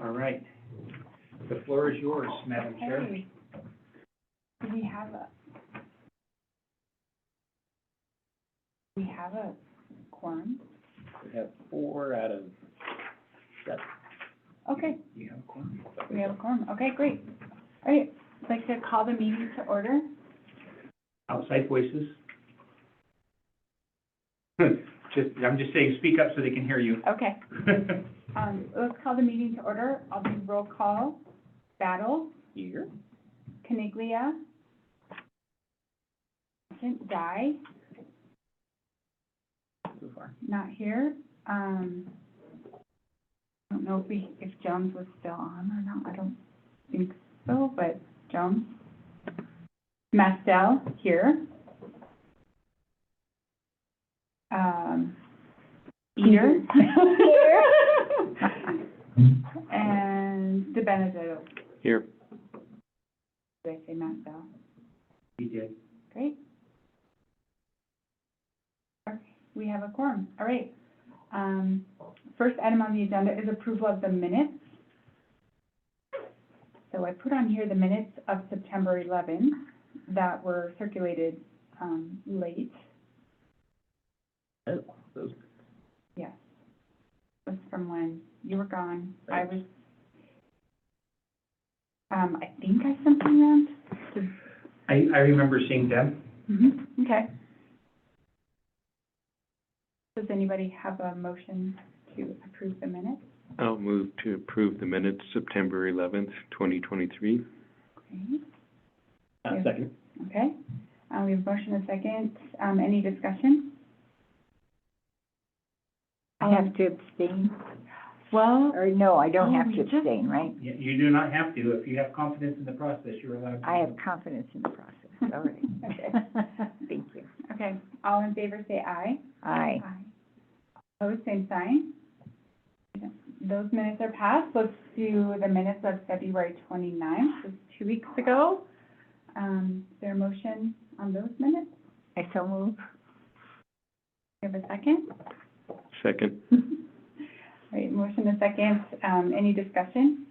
All right. The floor is yours, Madam Chair. Okay. Do we have a quorum? We have 4 out of 7. Okay, You have a quorum? we have a quorum. Okay, great. All right, I'd like to call the meeting to order. Outside voices? I'm just saying, speak up so they can hear you. Okay, let's call the meeting to order. I'll do roll call. Battle, Here. Caniglia, Dye, So far. not here. I don't know if Jones was still on or not. I don't think so, but Jones. Mastel, here. Eater. Here. And DeBenedetto. Here. Did I say Mastel? You did. Great. We have a quorum. All right. First item on the agenda is approval of the minutes. So I put on here the minutes of September 11th that were circulated late. Oh, those. Yes. It was from when you were gone. I Right. was, I think I sent them around. I remember seeing them. Mm-hmm. Okay. Does anybody have a motion to approve the minutes? I'll move to approve the minutes September 11th, 2023. Okay. Second. Okay. We have a motion and a second. Any discussion? I have to abstain, Well, or no, I don't have we to just- abstain, right? You do not have to. If you have confidence in the process, you're allowed to. I have confidence in the process, all right. Okay. Thank you. okay. All in favor say aye. Aye. Opposed, same sign. Those minutes are passed. Let's do the minutes of February 29th, just 2 weeks ago. Is there a motion on those minutes? I so move. Do you have a second? Second. All right, motion and second. Any discussion?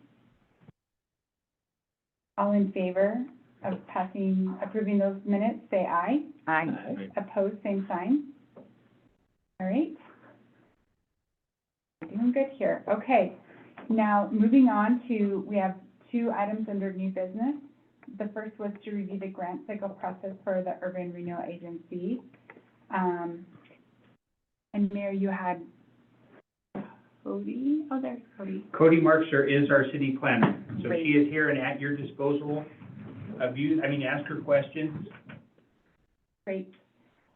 All in favor of approving those minutes, say aye. Aye. Opposed, same sign. All right. We're doing good here. Okay. Now, moving on to, we have 2 items under new business. The first was to review the grant cycle process for the Urban Renewal Agency. And Mayor, you had Cody. Oh, there's Cody. Cody Markser is our city planner, so Great. she is here and at your disposal. Ask her questions. Great.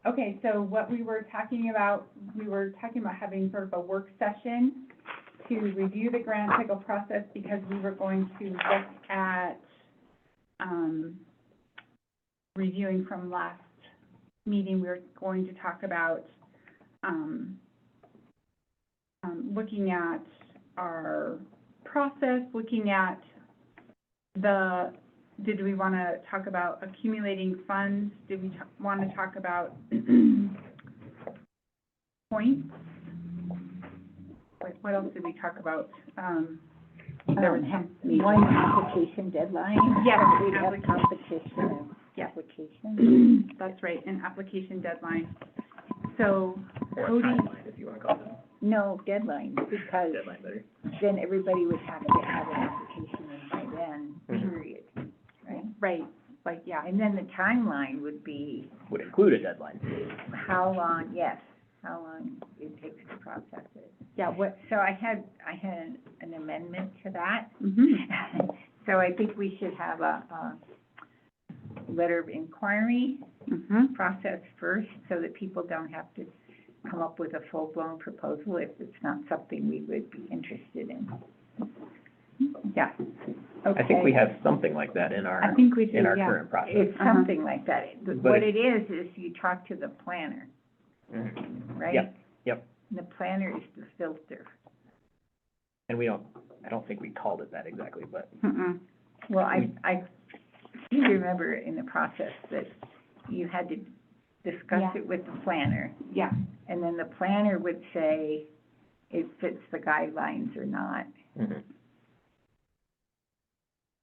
Okay, so what we were talking about having sort of a work session to review the grant cycle process because we were going to look at reviewing from last meeting. We were going to talk about looking at our process, looking at did we want to talk about accumulating funds? Did we want to talk about points? What else did we talk about? There was some major- One application deadline. Yes, We have application. competition of Yes. applications. That's right, an application deadline. So Or a Cody, timeline, if you want to call it. No, deadline, because Deadline better. then everybody would have to have an application in by then, Mhm. period, right? right, like, yeah, And then the timeline would be Would include a deadline. how long it takes to process it. yeah, what, So I had an amendment to that. mm-hmm, So I think we should have a letter of inquiry mm-hmm, process first, so that people don't have to come up with a full-blown proposal if it's not something we would be interested in. yeah. I think we Okay. have something like that in our, I think we do, in our yeah. current process. It's something like that. But What it is you talk to the planner, Mhm. right? Yep. And the planner is the filter. And I don't think we called it that exactly, but Mm-mm. Well, I seem to remember in the process that you had to discuss Yeah. it with the planner, Yeah, and then the planner would say it fits the guidelines or not. mhm.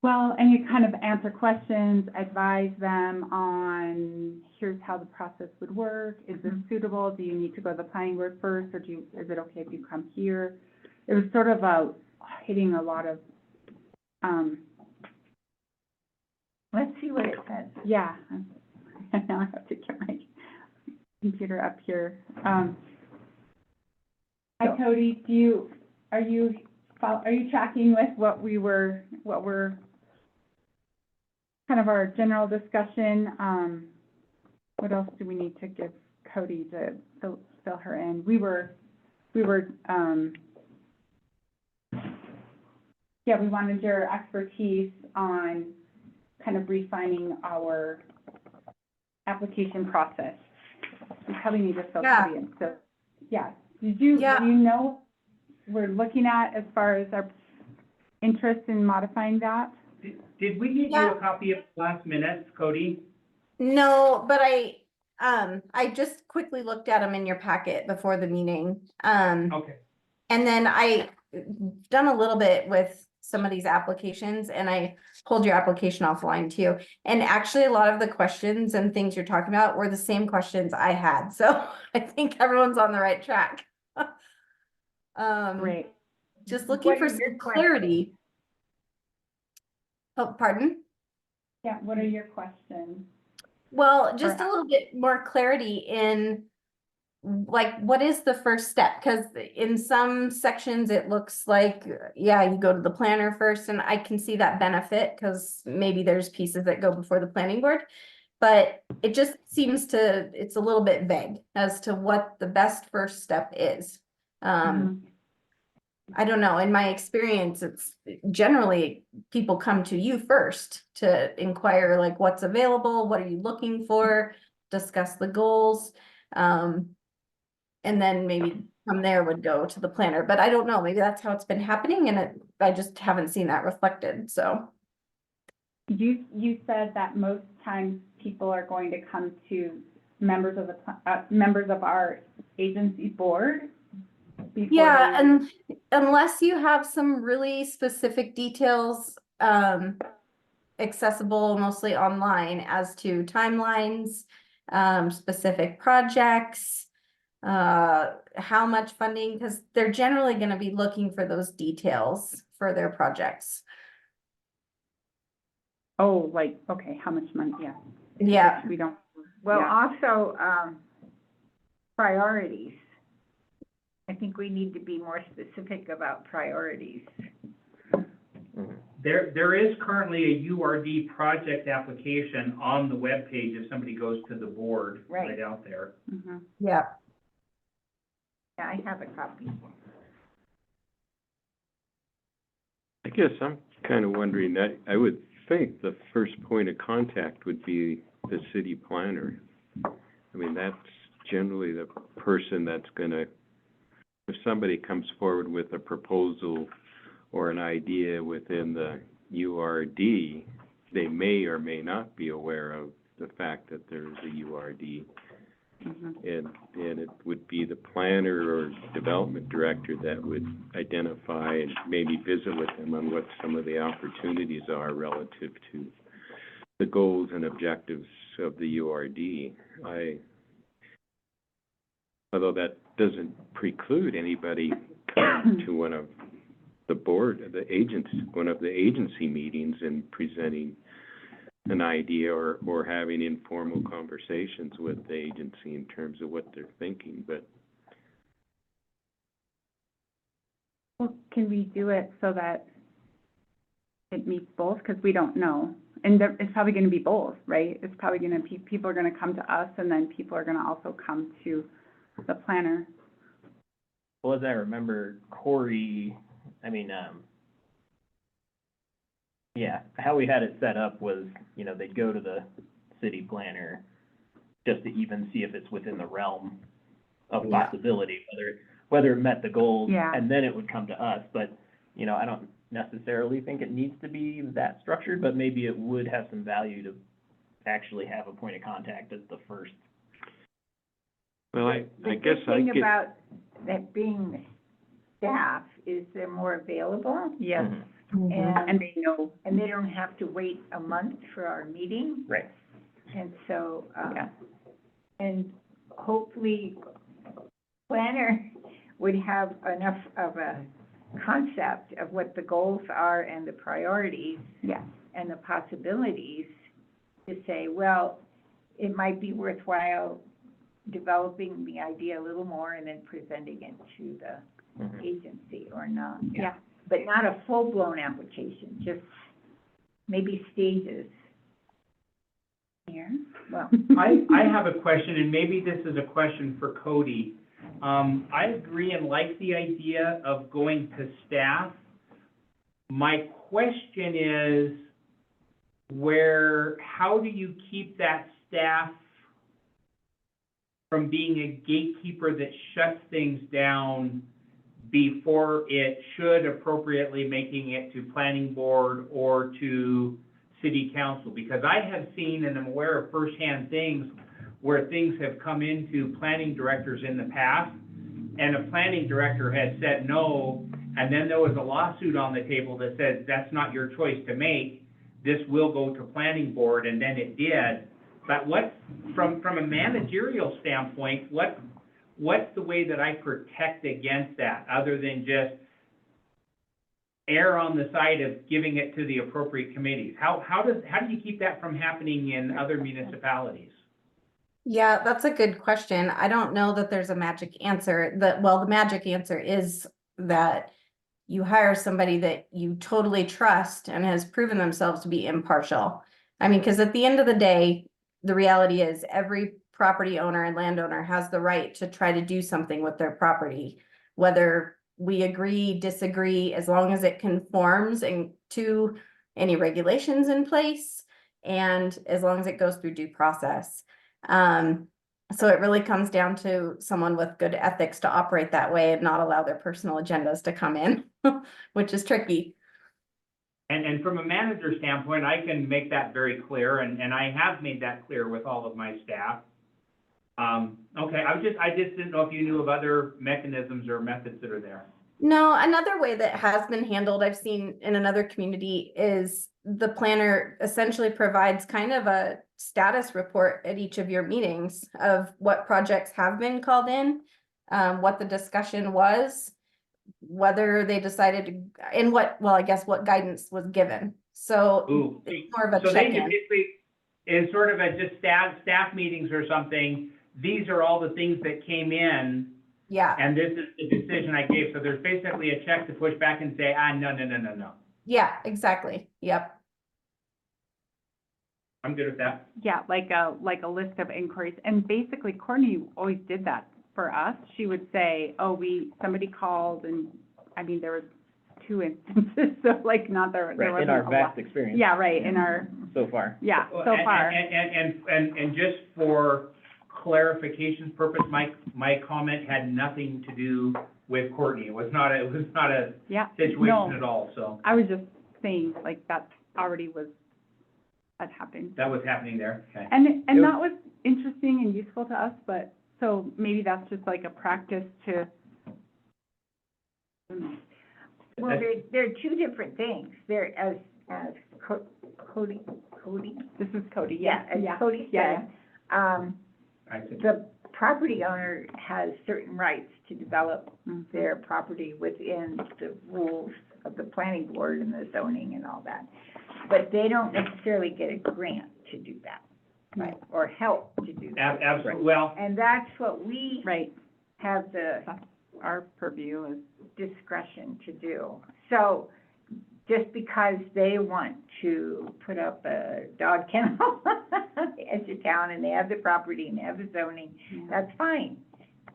Well, and you kind of answer questions, advise them on, here's how the process would work. Is this suitable? Do you need to go to the planning board first, or is it okay if you come here? It was sort of hitting a lot of, Let's see what it says. yeah. Now I have to get my computer up here. Hi, Cody, are you tracking with what we're kind of our general discussion? What else do we need to give Cody to fill her in? We were, we wanted your expertise on kind of refining our application process. We probably need to fill Cody in. So, yeah. Do you know we're looking at as far as our interest in modifying that? Did we give you a copy of last minutes, Cody? No, but I just quickly looked at them in your packet before the meeting. Okay. And then I done a little bit with some of these applications, and I pulled your application offline too. And actually, a lot of the questions and things you're talking about were the same questions I had. So I think everyone's on the right track. Great. Just looking for some clarity. Oh, pardon? Yeah, what are your questions? Well, just a little bit more clarity in like, what is the first step? Because in some sections, it looks like, yeah, you go to the planner first, and I can see that benefit because maybe there's pieces that go before the planning board. But it just seems it's a little bit vague as to what the best first step is. I don't know, in my experience, it's generally people come to you first to inquire like what's available, what are you looking for, discuss the goals. And then maybe from there would go to the planner, but I don't know, maybe that's how it's been happening, and I just haven't seen that reflected, so. You said that most times people are going to come to members of our agency board before Yeah, they... and unless you have some really specific details, accessible mostly online as to timelines, specific projects, how much funding, because they're generally going to be looking for those details for their projects. Oh, like, okay, how much money? Yeah. Yeah. We don't. Well, Yeah. also, priorities. I think we need to be more specific about priorities. There is currently a URD project application on the webpage if somebody goes to the board right out there. Mm-hmm. Yeah. Yeah, I have a copy. I guess I'm kind of wondering that, I would think the first point of contact would be the city planner. I mean, that's generally the person that's gonna, if somebody comes forward with a proposal or an idea within the URD, they may or may not be aware of the fact that there's a URD. Mm-hmm. And it would be the planner or development director that would identify and maybe visit with them on what some of the opportunities are relative to the goals and objectives of the URD. Although that doesn't preclude anybody coming to one of the board, one of the agency meetings and presenting an idea or having informal conversations with the agency in terms of what they're thinking, but. Well, can we do it so that it meets both? Because we don't know. And it's probably going to be both, right? It's probably going to be, people are going to come to us, and then people are going to also come to the planner. Well, as I remember, Corey, I mean, yeah, how we had it set up was, you know, they'd go to the city planner just to even see if it's within the realm of possibility, whether it met the goals, and then it would come to us. But, you know, I don't necessarily think it needs to be that structured, but maybe it would have some value to actually have a point of contact as the first. Well, I guess The thing about that being the staff is they're more available. Yes. Mhm. And they know. And they don't have to wait a month for our meeting. Right. And so, Yeah. and hopefully planner would have enough of a concept of what the goals are and the priorities Yeah. and the possibilities to say, well, it might be worthwhile developing the idea a little more and then presenting it to the Mhm. agency or not. Yeah. But not a full-blown application, just maybe stages. Here. Well, I have a question, and maybe this is a question for Cody. I agree and like the idea of going to staff. My question is, how do you keep that staff from being a gatekeeper that shuts things down before it should appropriately making it to planning board or to city council? Because I have seen and am aware of firsthand things where things have come into planning directors in the past, and a planning director has said no, and then there was a lawsuit on the table that said, that's not your choice to make, this will go to planning board, and then it did. But from a managerial standpoint, what's the way that I protect against that, other than just err on the side of giving it to the appropriate committees? How do you keep that from happening in other municipalities? Yeah, that's a good question. I don't know that there's a magic answer. The magic answer is that you hire somebody that you totally trust and has proven themselves to be impartial. I mean, because at the end of the day, the reality is every property owner and landowner has the right to try to do something with their property, whether we agree, disagree, as long as it conforms to any regulations in place, and as long as it goes through due process. So it really comes down to someone with good ethics to operate that way and not allow their personal agendas to come in, which is tricky. And from a manager standpoint, I can make that very clear, and I have made that clear with all of my staff. Okay, I just didn't know if you knew of other mechanisms or methods that are there. No, another way that has been handled, I've seen in another community, is the planner essentially provides kind of a status report at each of your meetings of what projects have been called in, what the discussion was, whether they decided to, and what guidance was given. So Ooh, it's more of a so they check-in. basically, in sort of a just staff meetings or something, these are all the things that came in, Yeah, and this is the decision I gave. So there's basically a check to push back and say, no. yeah, exactly. Yep. I'm good with that. Yeah, like a list of inquiries. And basically Courtney always did that for us. She would say, oh, somebody called, and I mean, there was 2 instances, so like not there Right, wasn't in our a lot. vast experience. Yeah, right, in our, So far. yeah, Well, so far. And just for clarification's purpose, my comment had nothing to do with Courtney. It was not a Yeah, situation no, at all, so I was just saying, like, that happened. that was happening there, okay. And It that was interesting and useful to us, but, so maybe that's just like a practice to, well, there are 2 different things. There, as Cody, this is Cody, yeah, yeah. as Cody Yeah, said, I see. the property owner has certain rights to develop Mhm. their property within the rules of the planning board and the zoning and all that. But they don't necessarily get a grant to do that, Right. or help to do that. Absolutely, well, And that's what we Right, have the that's our purview is, discretion to do. So just because they want to put up a dog kennel on the edge of town and they have the property and they have the zoning, yeah. that's fine.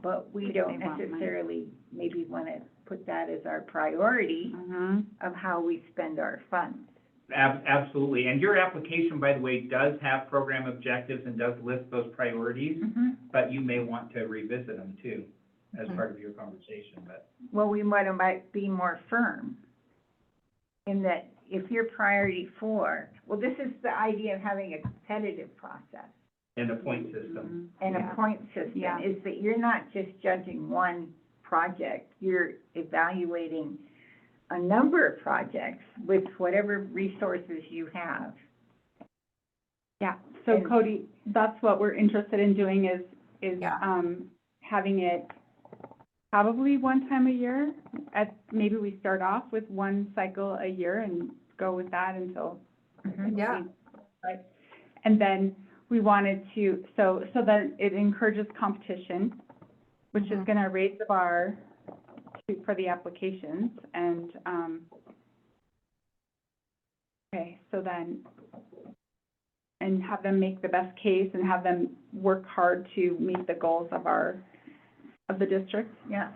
But we If don't they want money. necessarily maybe want to put that as our priority Mhm. of how we spend our funds. absolutely. And your application, by the way, does have program objectives and does list those priorities, but you may want to revisit them too, as part of your conversation, but. Well, we might be more firm in that if your priority 4, well, this is the idea of having a competitive process And a point system. Mhm. and Yeah. a point system, Yeah. is that you're not just judging one project, you're evaluating a number of projects with whatever resources you have. Yeah, so And- Cody, that's what we're interested in doing is, Yeah. having it probably one time a year. Maybe we start off with one cycle a year and go with that until. Yeah. Right. And then we wanted to, so that it encourages competition, which is Mhm. gonna raise the bar for the applications and, okay, so then, and have them make the best case and have them work hard to meet the goals of the district. Yeah,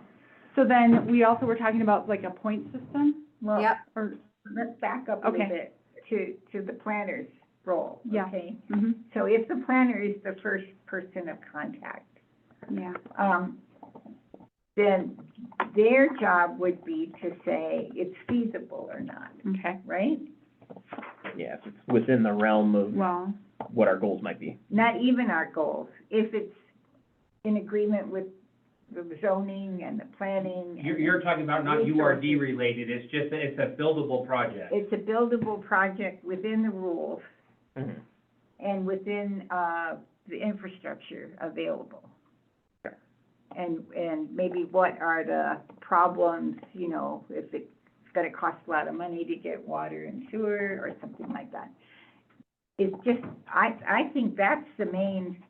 So then we also were talking about like a point system well, Yep. or, let's back up a little Okay. bit to the planner's role, Yeah. okay? mhm, So if the planner is the first person of contact, yeah, then their job would be to say it's feasible or not, okay, right? Yeah, if it's within the realm of well, what our goals might be. Not even our goals, if it's in agreement with the zoning and the planning. and You're talking about not URD resources. related, it's just, it's a buildable project. It's a buildable project within the rules Mhm. and within, the infrastructure available. Sure. And maybe what are the problems, you know, if it's gonna cost a lot of money to get water and sewer or something like that. It's just, I think that's the main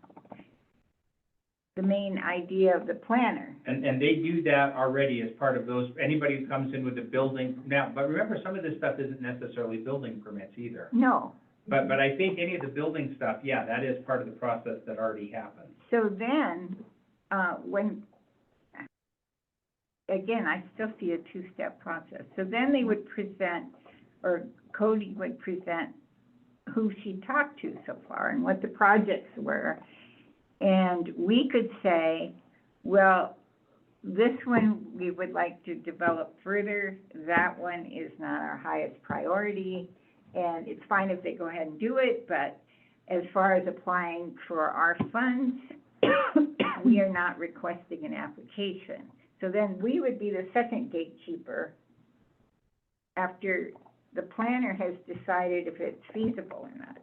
idea of the planner. And they do that already as part of those, anybody who comes in with a building, now, but remember, some of this stuff isn't necessarily building permits either. No. But I think any of the building stuff, yeah, that is part of the process that already happens. So then, when, again, I still see a two-step process. So then they would present, or Cody would present who she talked to so far and what the projects were. And we could say, well, this one we would like to develop further, that one is not our highest priority, and it's fine if they go ahead and do it, but as far as applying for our funds, we are not requesting an application. So then we would be the second gatekeeper after the planner has decided if it's feasible or not.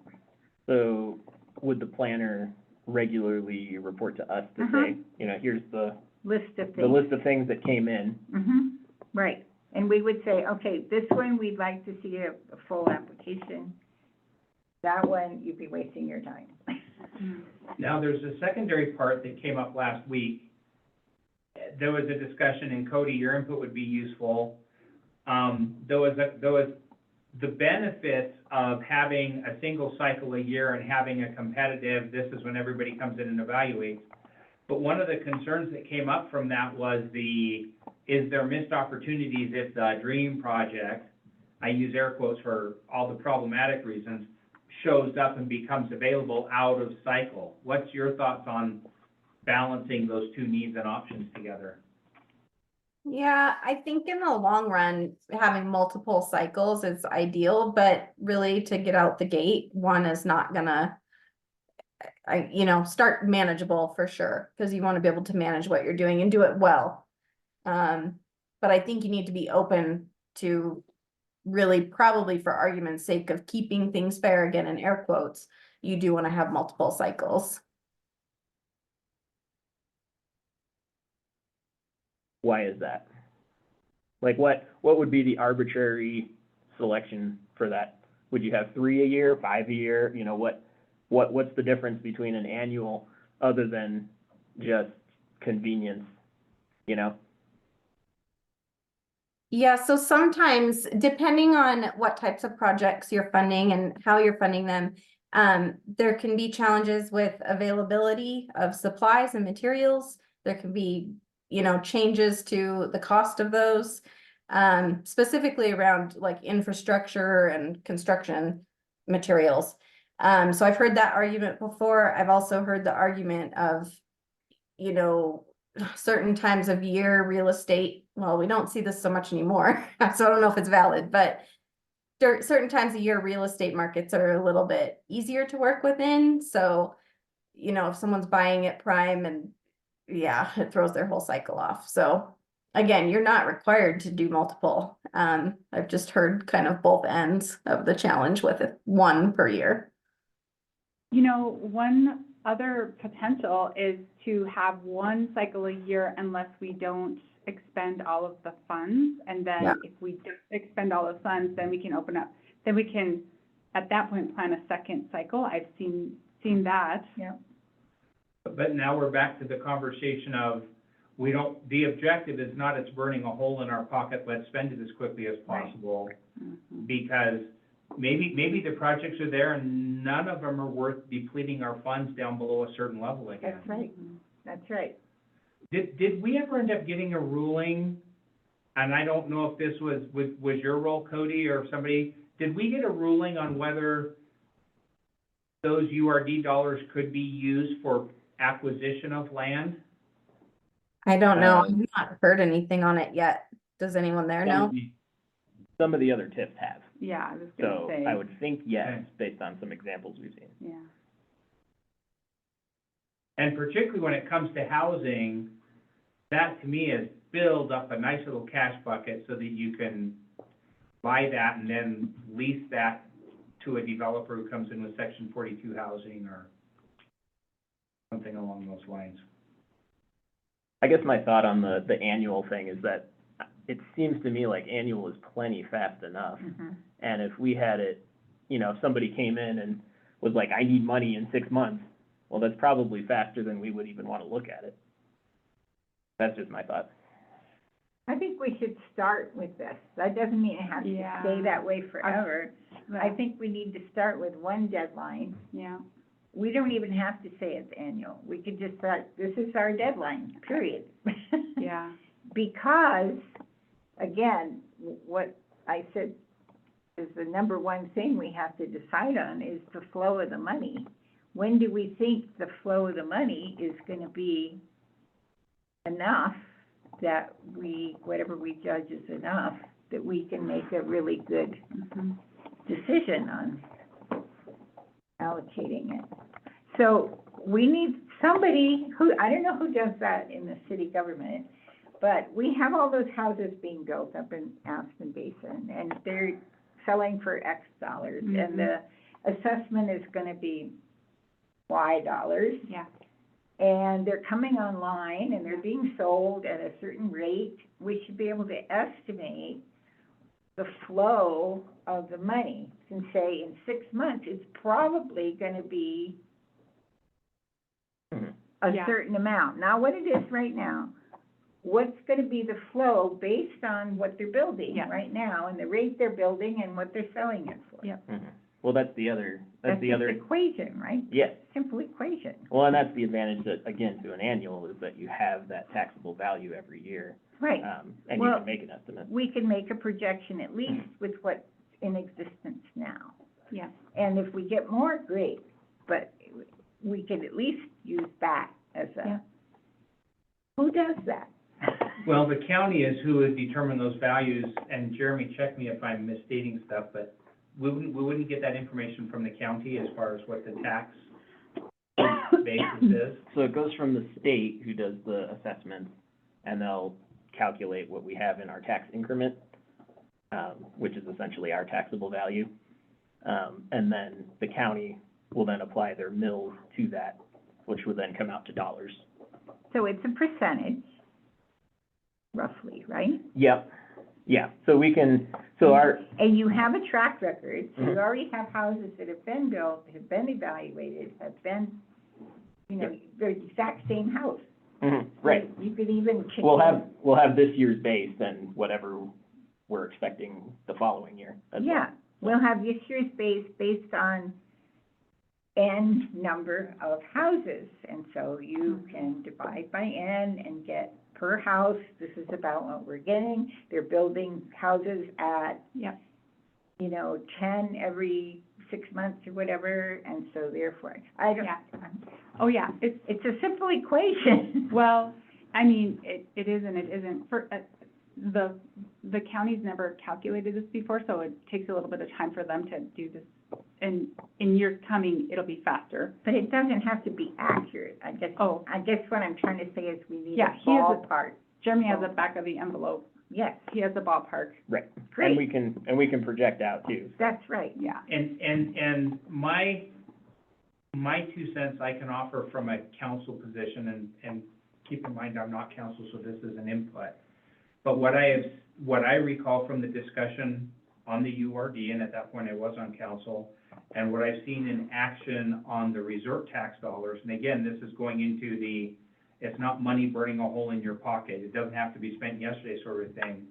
So would the planner regularly report to us to Uh-huh. say, you know, here's the List of things. list of things that came in? Right, and we would say, okay, this one, we'd like to see a full application. That one, you'd be wasting your time. Now, there's a secondary part that came up last week. There was a discussion, and Cody, your input would be useful. There was the benefits of having a single cycle a year and having a competitive, this is when everybody comes in and evaluates. But one of the concerns that came up from that was is there missed opportunities if the dream project, I use air quotes for all the problematic reasons, shows up and becomes available out of cycle? What's your thoughts on balancing those two needs and options together? Yeah, I think in the long run, having multiple cycles is ideal, but really to get out the gate, one is not gonna, start manageable for sure, because you want to be able to manage what you're doing and do it well. But I think you need to be open to really, probably for argument's sake of keeping things fair, again, in air quotes, you do want to have multiple cycles. Why is that? Like, what would be the arbitrary selection for that? Would you have 3 a year, 5 a year? You know, what's the difference between an annual other than just convenience, you know? Yeah, so sometimes, depending on what types of projects you're funding and how you're funding them, there can be challenges with availability of supplies and materials. There can be, changes to the cost of those, specifically around like infrastructure and construction materials. So I've heard that argument before. I've also heard the argument of, certain times of year real estate, well, we don't see this so much anymore, so I don't know if it's valid, but certain times of year real estate markets are a little bit easier to work within. So, if someone's buying it prime, and yeah, it throws their whole cycle off. So again, you're not required to do multiple. I've just heard kind of both ends of the challenge with it, one per year. You know, one other potential is to have one cycle a year unless we don't expend all of the funds. And then Yeah. if we don't expend all the funds, then we can open up, then we can, at that point, plan a second cycle. I've seen that. Yeah. But now we're back to the conversation of, the objective is not it's burning a hole in our pocket, let's spend it as quickly as possible. Mhm. Because maybe the projects are there and none of them are worth depleting our funds down below a certain level again. That's right, that's right. Did we ever end up getting a ruling, and I don't know if this was your role, Cody, or somebody, did we get a ruling on whether those URD dollars could be used for acquisition of land? I don't know. I've not heard anything on it yet. Does anyone there know? Some of the other tips have. Yeah, I was gonna So say. I would think yes, Okay. based on some examples we've seen. Yeah. And particularly when it comes to housing, that to me is build up a nice little cash bucket so that you can buy that and then lease that to a developer who comes in with Section 42 housing or something along those lines. I guess my thought on the annual thing is that it seems to me like annual is plenty fast enough. Mhm. And if we had it, you know, if somebody came in and was like, I need money in 6 months, well, that's probably faster than we would even want to look at it. That's just my thought. I think we should start with this. That doesn't mean it has to Yeah. stay that way forever. I Well, think we need to start with one deadline. yeah. We don't even have to say it's annual. We could just start, this is our deadline, period. Yeah. Because, again, what I said is the number one thing we have to decide on is the flow of the money. When do we think the flow of the money is gonna be enough that whatever we judge is enough, that we can make a really good Mhm. decision on allocating it. So we need somebody who, I don't know who does that in the city government, but we have all those houses being built up in Aspen Basin, and they're selling for X dollars, and the assessment is gonna be Y dollars. Yeah. And they're coming online, and they're being sold at a certain rate. We should be able to estimate the flow of the money, and say in 6 months, it's probably gonna be Mhm. a Yeah. certain amount. Not what it is right now. What's gonna be the flow based on what they're building Yeah. right now, and the rate they're building and what they're selling it for? Yeah. Mhm. Well, that's the other, That's the just other, equation, right? yes. Simple equation. Well, and that's the advantage that, again, to an annual is that you have that taxable value every year. Right. And you Well, can make an estimate. We can make a projection at least with what's in existence now. Yeah. And if we get more, great, but we can at least use that as Yeah. who does that? Well, the county is who has determined those values, and Jeremy, check me if I'm misstating stuff, but we wouldn't get that information from the county as far as what the tax basis is. So it goes from the state who does the assessment, and they'll calculate what we have in our tax increment, which is essentially our taxable value. And then the county will then apply their mills to that, which would then come out to dollars. So it's a percentage, roughly, right? Yep, yeah, so we can, so our, And you have a track record, so you Mhm. already have houses that have been built, have been evaluated, have been, you know, the exact same house. right. So you could even kick We'll in- have this year's base and whatever we're expecting the following year as well. Yeah, we'll have this year's base based on N number of houses, and so you can divide by N and get per house, this is about what we're getting. They're building houses at, Yep. you know, 10 every 6 months or whatever, and so therefore, I don't, Yeah. Oh, yeah. it's a simple equation. Well, I mean, it is and it isn't. For, the county's never calculated this before, so it takes a little bit of time for them to do this. And in years coming, it'll be faster. But it doesn't have to be accurate, I guess. Oh. I guess what I'm trying to say is we need Yeah, a he has a- ballpark. Jeremy has the back of the envelope. Yes, He has a ballpark. Right. great, And we can project out too. that's right. Yeah. And my 2 cents I can offer from a council position, and keep in mind, I'm not council, so this is an input. But what I recall from the discussion on the URD, and at that point I was on council, and what I've seen in action on the resort tax dollars, and again, this is going into it's not money burning a hole in your pocket, it doesn't have to be spent yesterday sort of thing.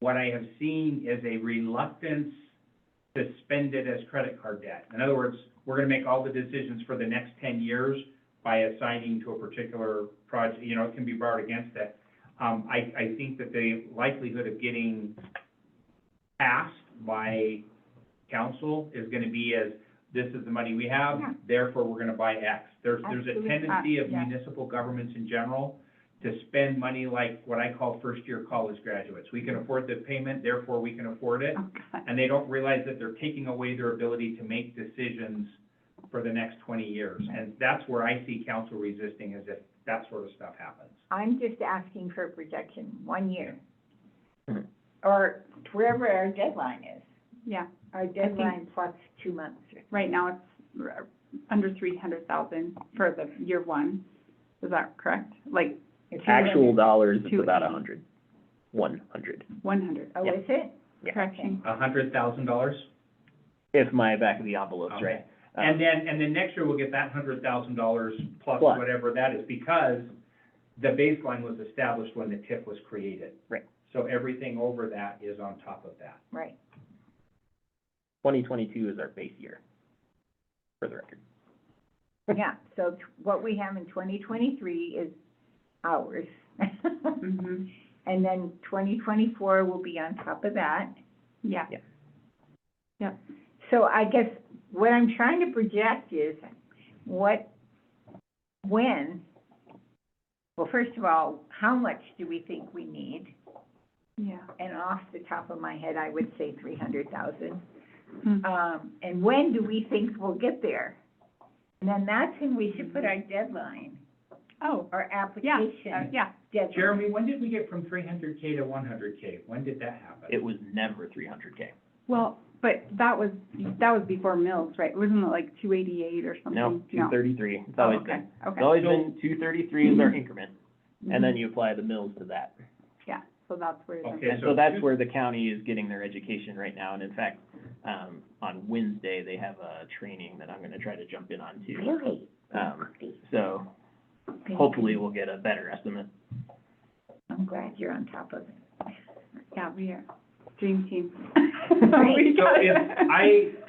What I have seen is a reluctance to spend it as credit card debt. In other words, we're gonna make all the decisions for the next 10 years by assigning to a particular project, it can be borrowed against it. I think that the likelihood of getting passed by council is gonna be as, this is the money we have, Yeah. therefore we're gonna buy X. There's a Absolutely. tendency of Yeah. municipal governments in general to spend money like what I call first-year college graduates. We can afford the payment, therefore we can afford it. Oh, God. And they don't realize that they're taking away their ability to make decisions for the next 20 years. And that's where I see council resisting, is if that sort of stuff happens. I'm just asking for a projection, 1 year. Mhm. Or wherever our deadline is, Yeah, our deadline plus 2 months. right now it's under 300,000 for the year one. Is that correct? Like Actual dollars, it's about 280. 100. 100. Oh, Yeah. is it? Yeah. Correction. $100,000? If my back of the envelope's Okay. right. And then next year we'll get that $100,000 plus Plus. whatever that is, because the baseline was established when the TIF was created. Right. So everything over that is on top of that. Right. 2022 is our base year, for the record. Yeah, so what we have in 2023 is ours. Mm-hmm. And then 2024 will be on top of that. Yeah. Yeah. Yep. So I guess what I'm trying to project is when, well, first of all, how much do we think we need? Yeah. And off the top of my head, I would say 300,000. Hmm. And when do we think we'll get there? And then that's when we should put our deadline, Oh, our yeah, application yeah. deadline. Jeremy, when did we get from 300K to 100K? When did that happen? It was never 300K. Well, but that was before mills, right? Wasn't it like 288 or something? No, 233. It's always Oh, been. okay, okay. It's always been 233 is our increment, and then you apply the mills to that. Yeah, so that's where the. Okay. And so that's where the county is getting their education right now, and in fact, on Wednesday, they have a training that I'm gonna try to jump in on too. Really? So hopefully we'll get a better estimate. I'm glad you're on top of it. Yeah, we are, dream team. Right. We So got if it.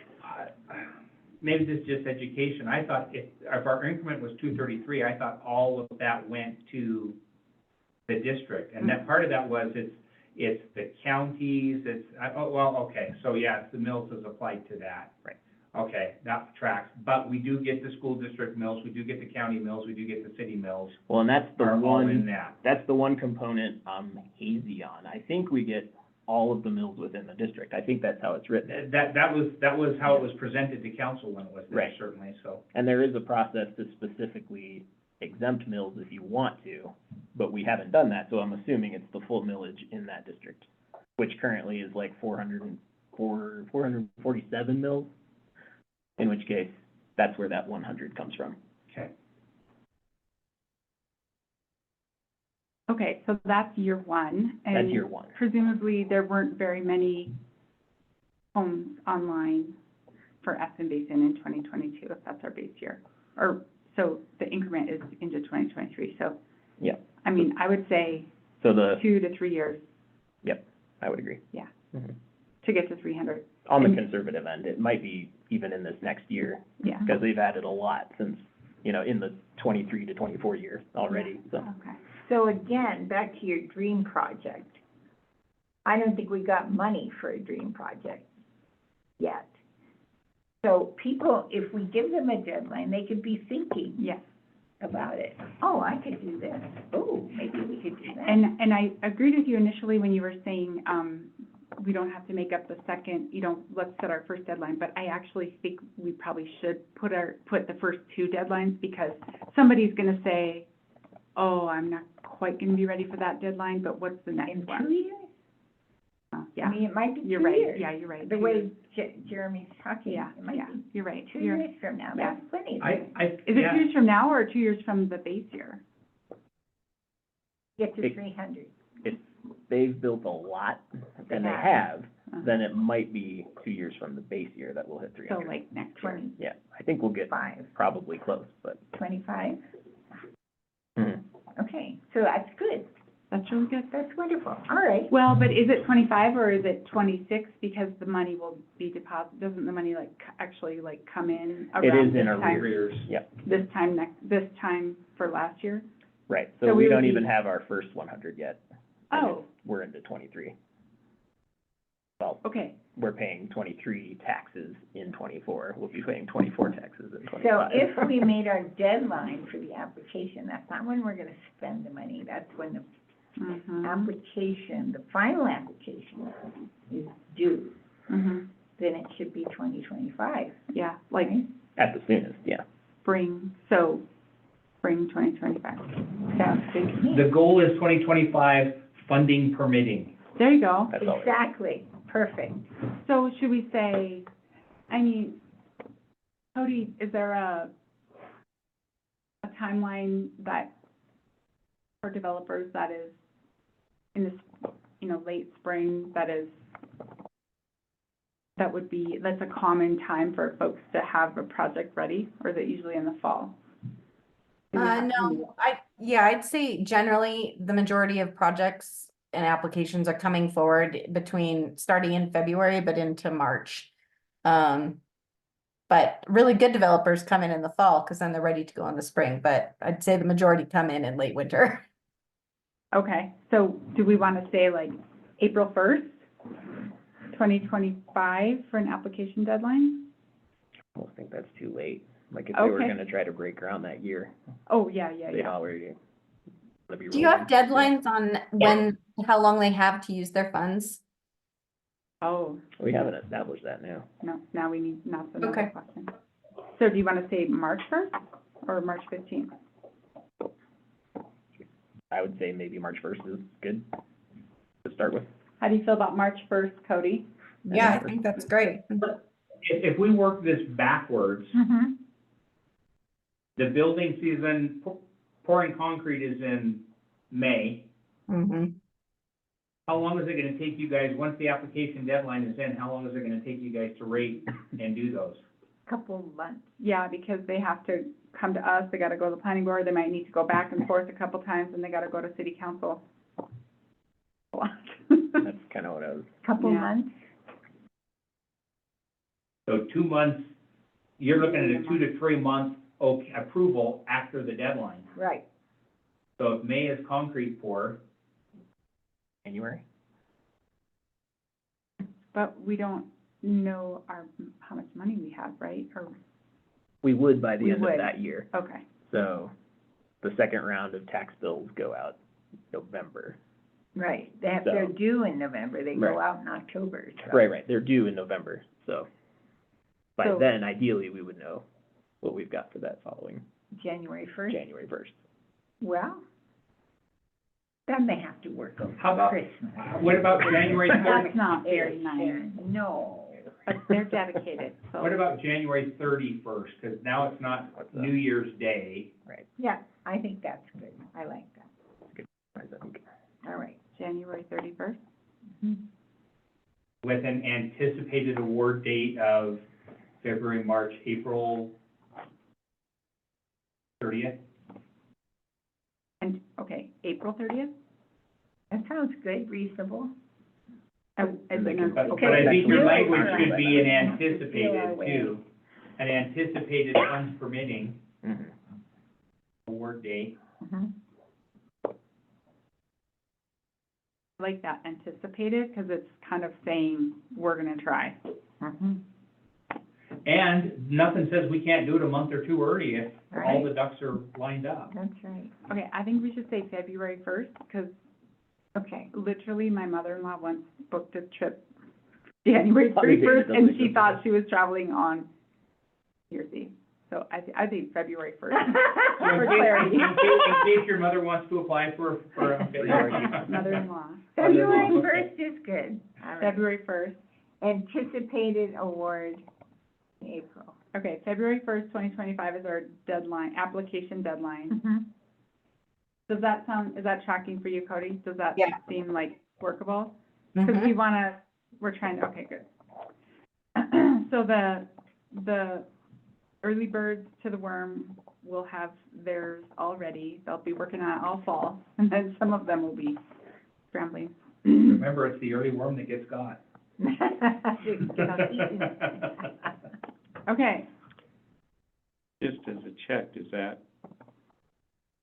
maybe this is just education, I thought if our increment was 233, I thought all of that went to the district. And that part of that was, it's the counties, okay, so yeah, it's the mills is applied to that. Right. Okay, that tracks, but we do get the school district mills, we do get the county mills, we do get the city mills, Well, and that's the are all in one, that. that's the one component I'm hazy on. I think we get all of the mills within the district. I think that's how it's written. That was how it was presented to council when it was there, Right. certainly, so. And there is a process to specifically exempt mills if you want to, but we haven't done that, so I'm assuming it's the full millage in that district, which currently is like 447 mills, in which case, that's where that 100 comes from. Okay. Okay, so that's year one. That's and year one. Presumably, there weren't very many homes online for Aspen Basin in 2022, if that's our base year. Or, so the increment is into 2023, so. Yeah. I mean, I would say So the, 2 to 3 years I would agree. Yeah. Mhm. to get to 300. On the And- conservative end, it might be even in this next year, Yeah. because they've added a lot since, in the 23 to 24 year already, so. Okay. So again, back to your dream project. I don't think we got money for a dream project yet. So people, if we give them a deadline, they could be thinking Yes. about it. Oh, I could do this. Oh, maybe we could do that. And I agreed with you initially when you were saying, we don't have to make up the second, let's set our first deadline, but I actually think we probably should put the first 2 deadlines, because somebody's gonna say, oh, I'm not quite gonna be ready for that deadline, but what's the next In 2 one? years? I Yeah, mean, it might be 2 you're right, years. yeah, you're right. The 2 way years. Jeremy's talking, Yeah, it might yeah, be you're right. 2 You're- years from now, yeah. that's plenty of I, time. I, Is it yeah. 2 years from now or 2 years from the base year? Get to It- 300. If they've built a lot, and they have. have, Uh-huh. then it might be 2 years from the base year that we'll hit three So hundred. like next year. 25, Yeah, I think we'll get probably close, but. 25? Mhm. Okay, so that's good. That's really good. That's wonderful. All right. Well, but is it 25 or is it 26? Because the money will be deposited, doesn't the money like actually like come in It around is this in time? arrears, yeah, This time for last year? right, So so we we would don't be- even have our first 100 yet. and Oh, We're into 23. Well, okay. we're paying 23 taxes in 24, we'll be paying 24 taxes in So 25. if we made our deadline for the application, that's not when we're gonna spend the money, that's when the Mhm. application, the final application is due, Mhm. then it should be 2025, Yeah, like right? At the soonest, yeah. spring 2025. Sounds good to me. The goal is 2025, funding permitting. There you go. That's all. Exactly, perfect. So should we say, I mean, Cody, is there a timeline that, for developers that is in this, late spring, that would be, that's a common time for folks to have a project ready, or is it usually in the fall? Do we have- No, I'd say generally the majority of projects and applications are coming forward starting in February, but into March. But really good developers come in the fall, because then they're ready to go in the spring, but I'd say the majority come in late winter. Okay, so do we want to say like April 1st, 2025 for an application deadline? I don't think that's too late, like if they were Okay. gonna try to break ground that year, Oh, yeah, they'd already. wanna be Do you have rolling. deadlines on how long they have to use their funds? Oh, We haven't established that now. no, now we need, that's another Okay. question. So do you want to say March 1st or March 15th? I would say maybe March 1st is good to start with. How do you feel about March 1st, Cody? Yeah, I think that's great. If we work this backwards, Mm-hmm. the building season, pouring concrete is in May. Mm-hmm. How long is it gonna take you guys, once the application deadline is in, how long is it gonna take you guys to rate and do those? Couple months. Yeah, because they have to come to us, they got to go to the planning board, they might need to go back and forth a couple times, and they got to go to city council. A lot. That's kind of what I was, Couple Yeah. months. So 2 months, you're looking at a 2 to 3 month approval after the deadline. Right. So if May is concrete pour, January? But we don't know how much money we have, right? Or, We would by the We end of would. that year. okay, So the second round of tax bills go out November. Right, they're So- due in November, they go Right. out in October, so. Right, they're due in November, so by So- then, ideally, we would know what we've got for that following January 1st, January 1st. well, then they have to work over How about- Christmas. what about January That's 30th? not very There, nice, no. but they're dedicated, so. What about January 31st? Because now it's not What's that? New Year's Day. Yeah, I think that's good, I like that, I think. all right. January 31st? With an anticipated award date of February, March, April 30th? And, okay, April 30th? That sounds good, reasonable. And And they then can- our- But I think your Okay. language should be an Have to feel our anticipated way. too. An anticipated funds permitting Mhm. award date. Mhm. I like that anticipated, because it's kind of saying, we're gonna try. Mhm. And nothing says we can't do it a month or two early if all Right. the ducks are lined up. That's right, Okay, I think we should say February 1st, because okay. literally, my mother-in-law once booked a trip January Holiday 31st, and doesn't she exist. thought she was traveling on New Year's Eve. So I think February first. So in For case- clarity. in case your mother wants to apply for, Mother-in-law. February Okay. first is good. All right. February first. Anticipated award in April. Okay, February first, 2025 is our deadline, application deadline. Does that sound, is that tracking for you, Cody? Does that Yeah. seem like workable? Because Mhm. we wanna, we're trying, okay, good. So the early birds to the worm will have theirs all ready. They'll be working on it all fall, and then some of them will be scrambling. Remember, it's the early worm that gets got. Get on eating. Okay, Just as a check, is that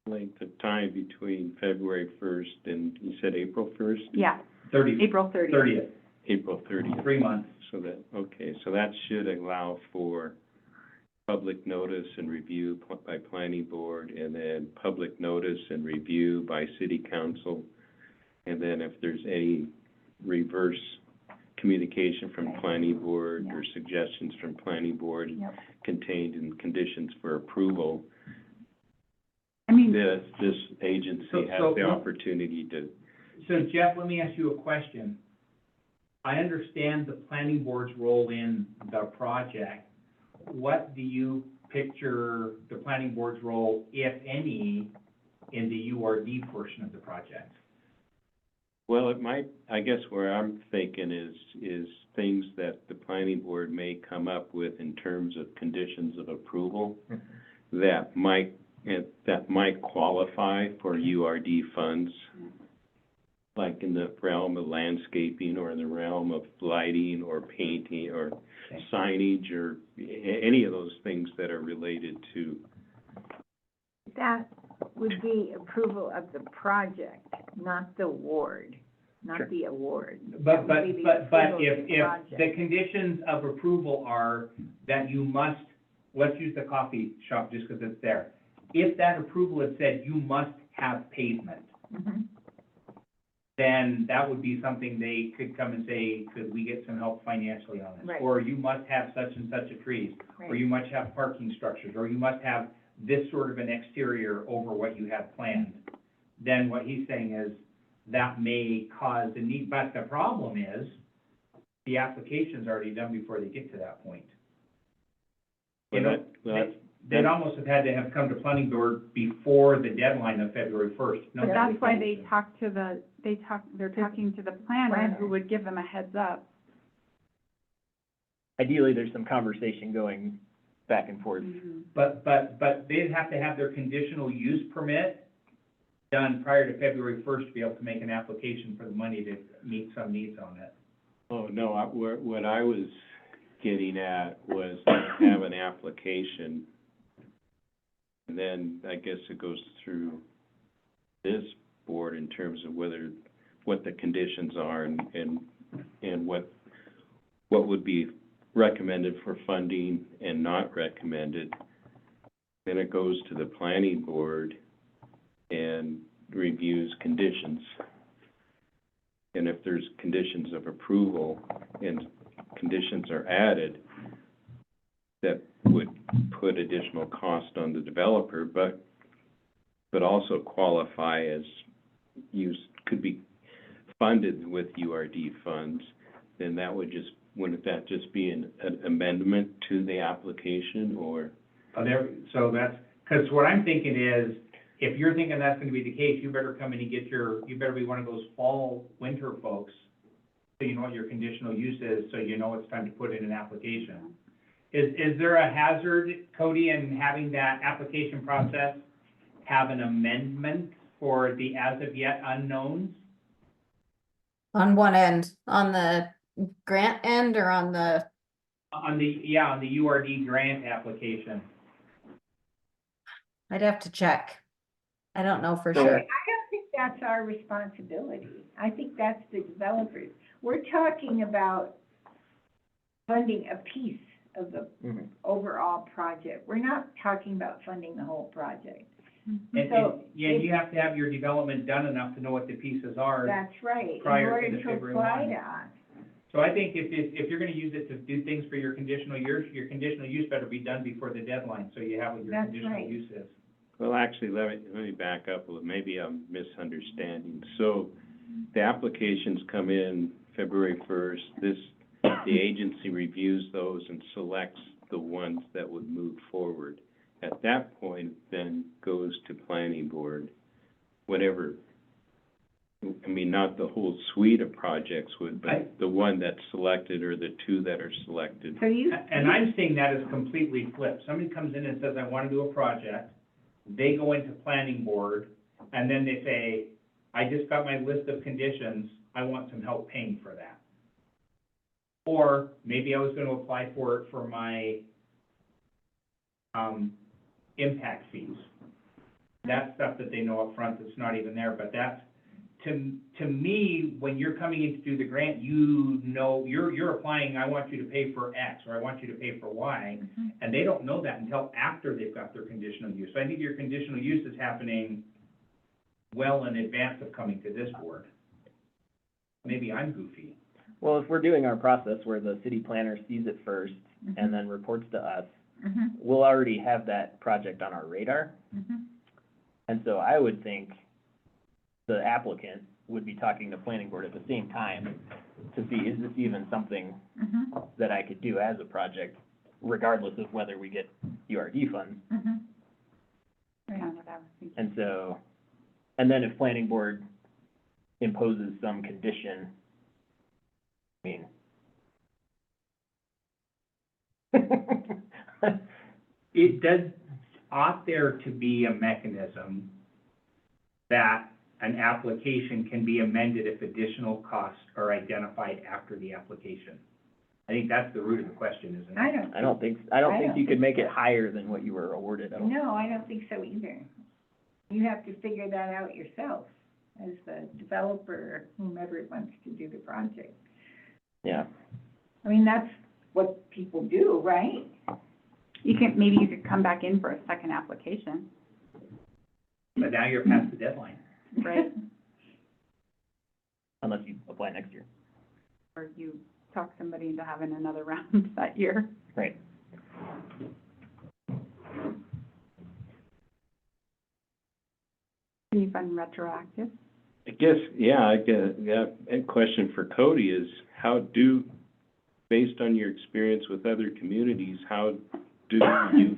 length of time between February first and, you said April first? yeah, 30th. April 30th. 30th, April 30th. 3 months. So that, okay, so that should allow for public notice and review by planning board, and then public notice and review by city council. And then if there's any reverse communication from Right. planning board Yeah. or suggestions from planning board Yep. contained in conditions for approval, I mean, this agency So- has so- the opportunity to, So Jeff, let me ask you a question. I understand the planning board's role in the project. What do you picture the planning board's role, if any, in the URD portion of the project? well, it might, I guess where I'm thinking is things that the planning board may come up with in terms of conditions of approval that might qualify for URD funds, like in the realm of landscaping or in the realm of lighting or painting or signage or any of those things that are related to. That would be approval of the project, not the award, Sure. not the award. But, That would be the but approval of if the project. the conditions of approval are that you must, let's use the coffee shop just because it's there. If that approval had said you must have pavement, Mhm. then that would be something they could come and say, could we get some help financially on this? Right. Or you must have such and such a trees, or Right. you must have parking structures, or you must have this sort of an exterior over what you have planned. Then what he's saying is, that may cause a need, but the problem is, the application's already done before they get to that point. You know, they'd almost have had to have come to planning board before the deadline of February first. but that's why they talk to they're talking to the planner who would give them a heads up. Ideally, there's some conversation going back and forth. But they'd have to have their conditional use permit done prior to February first to be able to make an application for the money to meet some needs on it. Oh, no, what I was getting at was they have an application, and then I guess it goes through this board in terms of what the conditions are and what would be recommended for funding and not recommended. Then it goes to the planning board and reviews conditions. And if there's conditions of approval and conditions are added, that would put additional cost on the developer, but also qualify as could be funded with URD funds, then that would wouldn't that just be an amendment to the application, or? So that's, because what I'm thinking is, if you're thinking that's gonna be the case, you better come in and you better be one of those winter folks, so you know what your conditional use is, so you know it's time to put in an application. Is there a hazard, Cody, in having that application process have an amendment for the as of yet unknowns? On one end, on the grant end or on the, On the URD grant application. I'd have to check. I don't know for So- sure. I don't think that's our responsibility. I think that's the developers. We're talking about funding a piece of the Mhm. overall project. We're not talking about funding the whole project. And So, you have to have your development done enough to know what the pieces are. That's right, in Prior to order the to February apply one. to us. So I think if you're gonna use it to do things for your conditional use better be done before the deadline, so you have what your That's conditional right. use is. Well, actually, let me back up a little, maybe I'm misunderstanding. So the applications come in February first, the agency reviews those and selects the ones that would move forward. At that point, then goes to planning board, whatever, I mean, not the whole suite of projects would, but the one that's selected or the two that are selected. So you. And I'm seeing that as completely flipped. Somebody comes in and says, I wanna do a project, they go into planning board, and then they say, I just got my list of conditions, I want some help paying for that. Or maybe I was gonna apply for it for my, impact fees. That's stuff that they know up front that's not even there, but that's, to me, when you're coming in to do the grant, you know, you're applying, I want you to pay for X, or I want you to pay for Y, and they don't know that until after they've got their conditional use. So I think your conditional use is happening well in advance of coming to this board. Maybe I'm goofy. Well, if we're doing our process where the city planner sees it first and then reports to us, we'll already have that project on our radar. And so I would think the applicant would be talking to planning board at the same time to see, is this even something that I could do as a project, regardless of whether we get URD funds? Kind of what I was thinking. And so, and then if planning board imposes some condition, I mean, It does, ought there to be a mechanism that an application can be amended if additional costs are identified after the application? I think that's the root of the question, isn't it? I don't think you could make it higher than what you were awarded. No, I don't think so either. You have to figure that out yourself as the developer, or whomever wants to do the project. Yeah. I mean, that's what people do, right? Maybe you could come back in for a second application, But now you're past the deadline. right? Unless you apply next year. Or you talk somebody into having another round that year. Right. Can you find retroactive? I guess, a question for Cody is, based on your experience with other communities, how do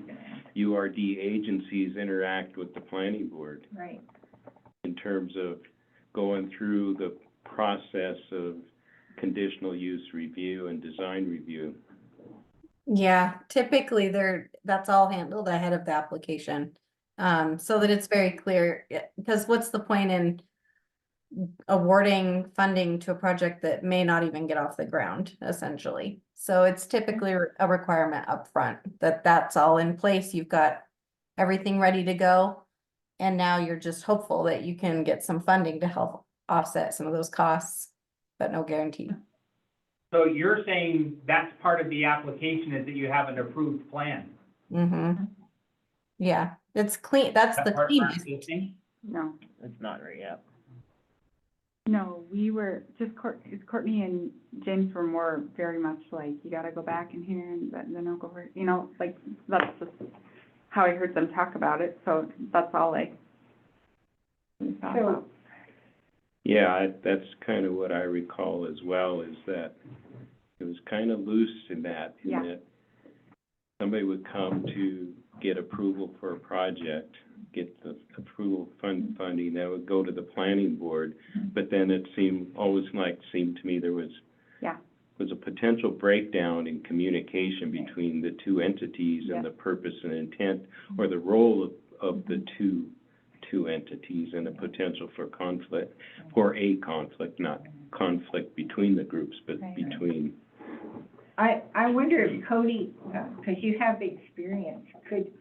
URD agencies interact with the planning board Right. in terms of going through the process of conditional use review and design review? Yeah, typically that's all handled ahead of the application. So that it's very clear, because what's the point in awarding funding to a project that may not even get off the ground, essentially? So it's typically a requirement up front that that's all in place, you've got everything ready to go. And now you're just hopeful that you can get some funding to help offset some of those costs, but no guarantee. So you're saying that's part of the application, is that you have an approved plan? Yeah, it's clean, that's That the part cleanest. not existing? No, It's not right yet. no, we were, Courtney and James were more very much like, you gotta go back in here and then I'll go over, like, that's just how I heard them talk about it, so that's all I thought So- about. Yeah, that's kind of what I recall as well, is that it was kind of loose in that, Yeah. that somebody would come to get approval for a project, get the approval funding, that would go to the planning board, but then it seemed to me there was Yeah. was a potential breakdown in communication between the two entities and Yeah. the purpose and intent, or the role of the two entities, and a potential for conflict, not conflict between the groups, but Right. between. I wonder if Cody, because you have the experience, could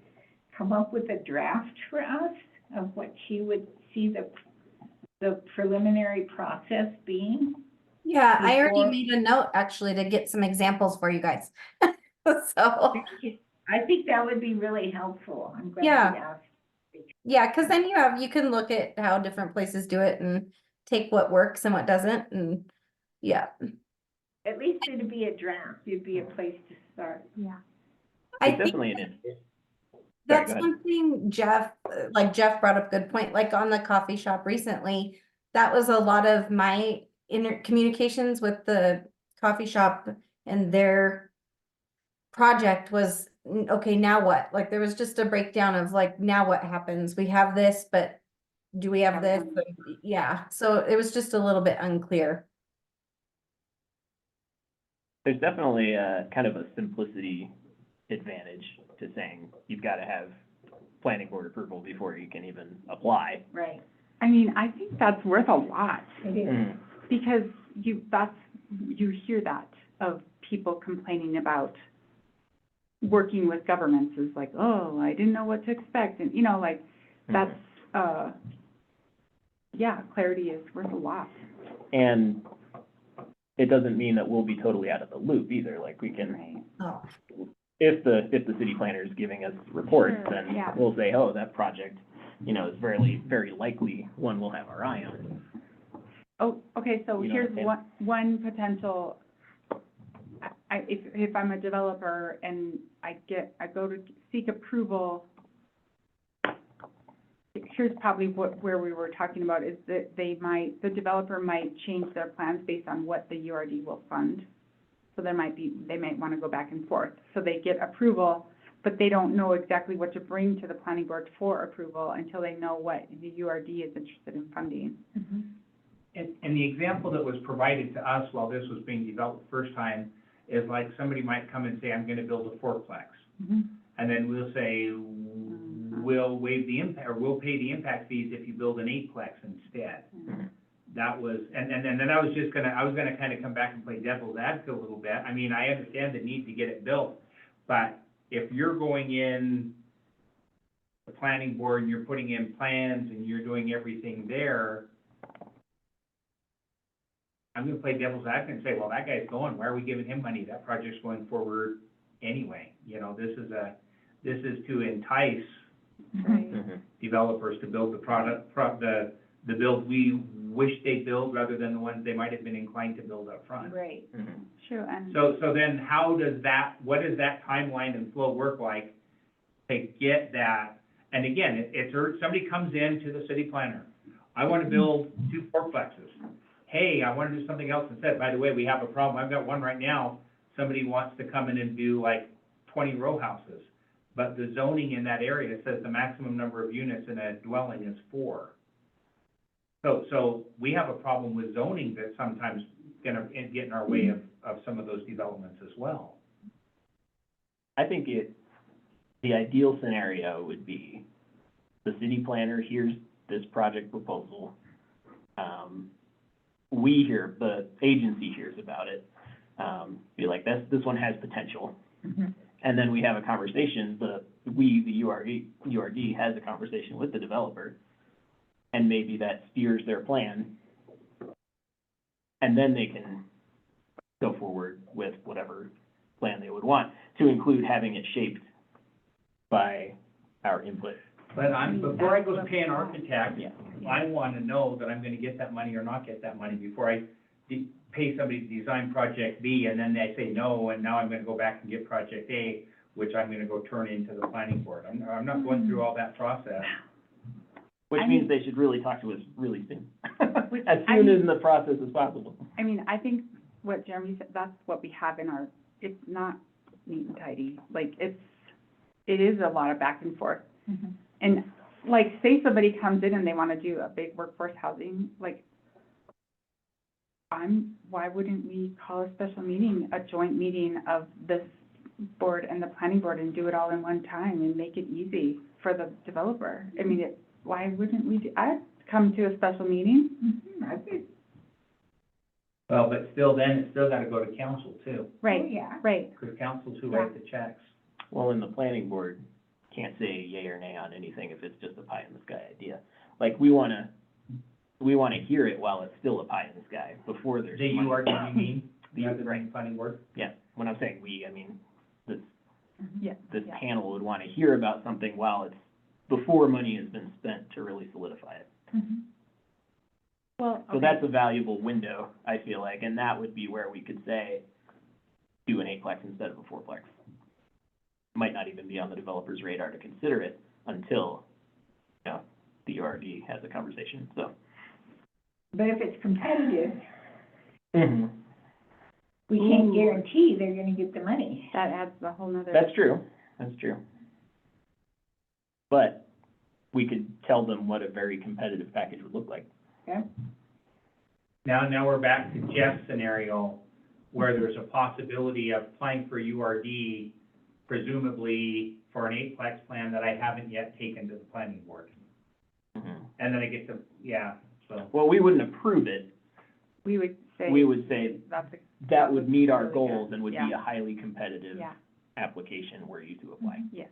come up with a draft for us of what she would see the preliminary process being? Yeah, I already Before- made a note actually to get some examples for you guys. So, I think that would be really helpful. I'm glad you Yeah. asked. yeah, because then you can look at how different places do it and take what works and what doesn't, and yeah. at least it'd be a draft, it'd be a place to start. Yeah. I It's think definitely an, sorry, that's go ahead. something Jeff brought up a good point, like on the coffee shop recently. That was a lot of my communications with the coffee shop and their project was, okay, now what? Like, there was just a breakdown of like, now what happens? We have this, but do we have this? Yeah, so it was just a little bit unclear. There's definitely a kind of a simplicity advantage to saying you've got to have planning board approval before you can even apply. Right. I mean, I think that's worth a lot, It is. Mhm. because you hear that of people complaining about working with governments is like, oh, I didn't know what to expect, and, like, that's, yeah, clarity is worth a lot. And it doesn't mean that we'll be totally out of the loop either, like we can, Right. Oh, if the city planner is giving us reports, Sure, then yeah. we'll say, oh, that project, is very likely one we'll have our eye on. Oh, okay, so You know here's what I'm one potential, if I'm a developer and I go to seek approval, here's probably where we were talking about, is that the developer might change their plans based on what the URD will fund. So they might want to go back and forth. So they get approval, but they don't know exactly what to bring to the planning board for approval until they know what the URD is interested in funding. Mm-hmm. And the example that was provided to us while this was being developed the first time is like somebody might come and say, I'm gonna build a fourplex. Mm-hmm. And then we'll say, we'll waive the impact, or we'll pay the impact fees if you build an eightplex instead. Mhm. That was, and then I was gonna kind of come back and play devil's advocate a little bit. I mean, I understand the need to get it built, but if you're going in the planning board and you're putting in plans and you're doing everything there, I'm gonna play devil's advocate and say, well, that guy's going, why are we giving him money? That project's going forward anyway. This is to entice Right. Mhm. developers to build the build we wish they build rather than the ones they might have been inclined to build up front. Right. Mhm. True, and. So then what does that timeline and flow work like to get that? And again, somebody comes in to the city planner, I want to build 2 fourplexes. Hey, I want to do something else instead. By the way, we have a problem. I've got one right now. Somebody wants to come in and do like 20 row houses. But the zoning in that area says the maximum number of units in a dwelling is 4. So we have a problem with zoning that's sometimes gonna get in our way of some of those developments as well. I think the ideal scenario would be the city planner hears this project proposal. The agency hears about it, be like, this one has potential. Mm-hmm. And then we have a conversation, the URD has a conversation with the developer, and maybe that steers their plan. And then they can go forward with whatever plan they would want, to include having it shaped by our input. But before I go to pay an architect, Yeah. I want to know that I'm going to get that money or not get that money before I pay somebody to design project B, and then they say no, and now I'm going to go back and get project A, which I'm going to go turn into the planning board. I'm not going through all that process. Which I means mean- they should really talk to us really soon, Which as I soon mean- in the process as possible. I mean, I think what Jeremy said, that's what we have it's not neat and tidy. Like, it is a lot of back and forth. Mm-hmm. And like, say somebody comes in and they want to do a big workforce housing, like, why wouldn't we call a special meeting, a joint meeting of this board and the planning board, and do it all in one time and make it easy for the developer? I mean, why wouldn't I'd come to a special meeting. Mm-hmm. I think, Well, but still then, it's still got to go to council too, Right, oh, yeah. right. because council's who writes the checks. Well, and the planning board can't say yay or nay on anything if it's just a pie in the sky idea. Like, we wanna hear it while it's still a pie in the sky, before there's The money. URD, you mean, The- rather than planning board? Yeah, when I'm saying we, I mean, this Yeah. this yeah. panel would wanna hear about something while before money has been spent to really solidify it. Mm-hmm. Well, So okay. that's a valuable window, I feel like, and that would be where we could say, do an eightplex instead of a fourplex. Might not even be on the developer's radar to consider it until, you know, the URD has a conversation, so. But if it's competitive, Mm-hmm. we can't Ooh. guarantee they're gonna get the money. That adds a whole nother. That's true, that's true. But we could tell them what a very competitive package would look like. Okay? Now we're back to Jeff's scenario, where there's a possibility of applying for URD, presumably for an eightplex plan that I haven't yet taken to the planning board. Mhm. And then I get to, yeah, so. Well, we wouldn't approve it, We would say. we would say That's a. that would meet our really goals good. and would be Yeah. a highly competitive Yeah, application were you to apply. yes.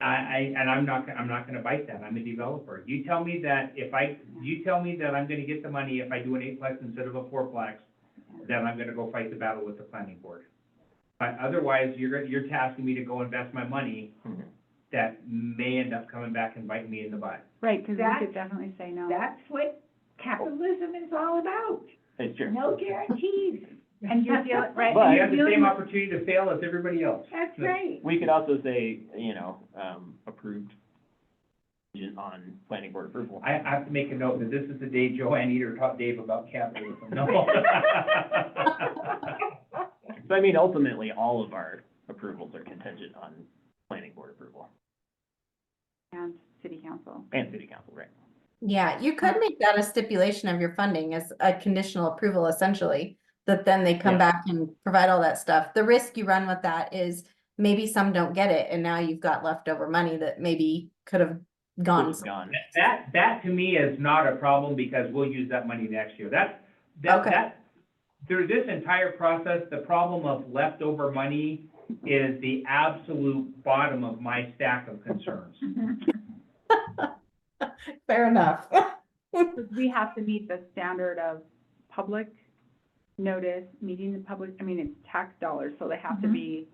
And I'm not gonna bite that, I'm a developer. You tell me that I'm gonna get the money if I do an eightplex instead of a fourplex, then I'm gonna go fight the battle with the planning board. But otherwise, you're tasking me to go invest my money Mhm. that may end up coming back and biting me in the butt. Right, because we That's- could definitely say no. That's what capitalism is all about. It's true. No guarantees. And you're dealing, right, But- and You you're have the dealing same with, opportunity to fail as everybody else. That's right. We could also say, you know, approved on planning board approval. I have to make a note that this is the day Joanne Eater taught Dave about capitalism. No. So I mean, ultimately, all of our approvals are contingent on planning board approval and city council. and city council, right? Yeah, you could make that a stipulation of your funding as a conditional approval essentially, that then they come Yeah. back and provide all that stuff. The risk you run with that is maybe some don't get it and now you've got leftover money that maybe could have gone. Would've gone. That to me is not a problem because we'll use that money next year. Okay. Through this entire process, the problem of leftover money is the absolute bottom of my stack of concerns. Fair enough. Because we have to meet the standard of public notice, meeting the public, I mean, it's tax dollars, so they have to be,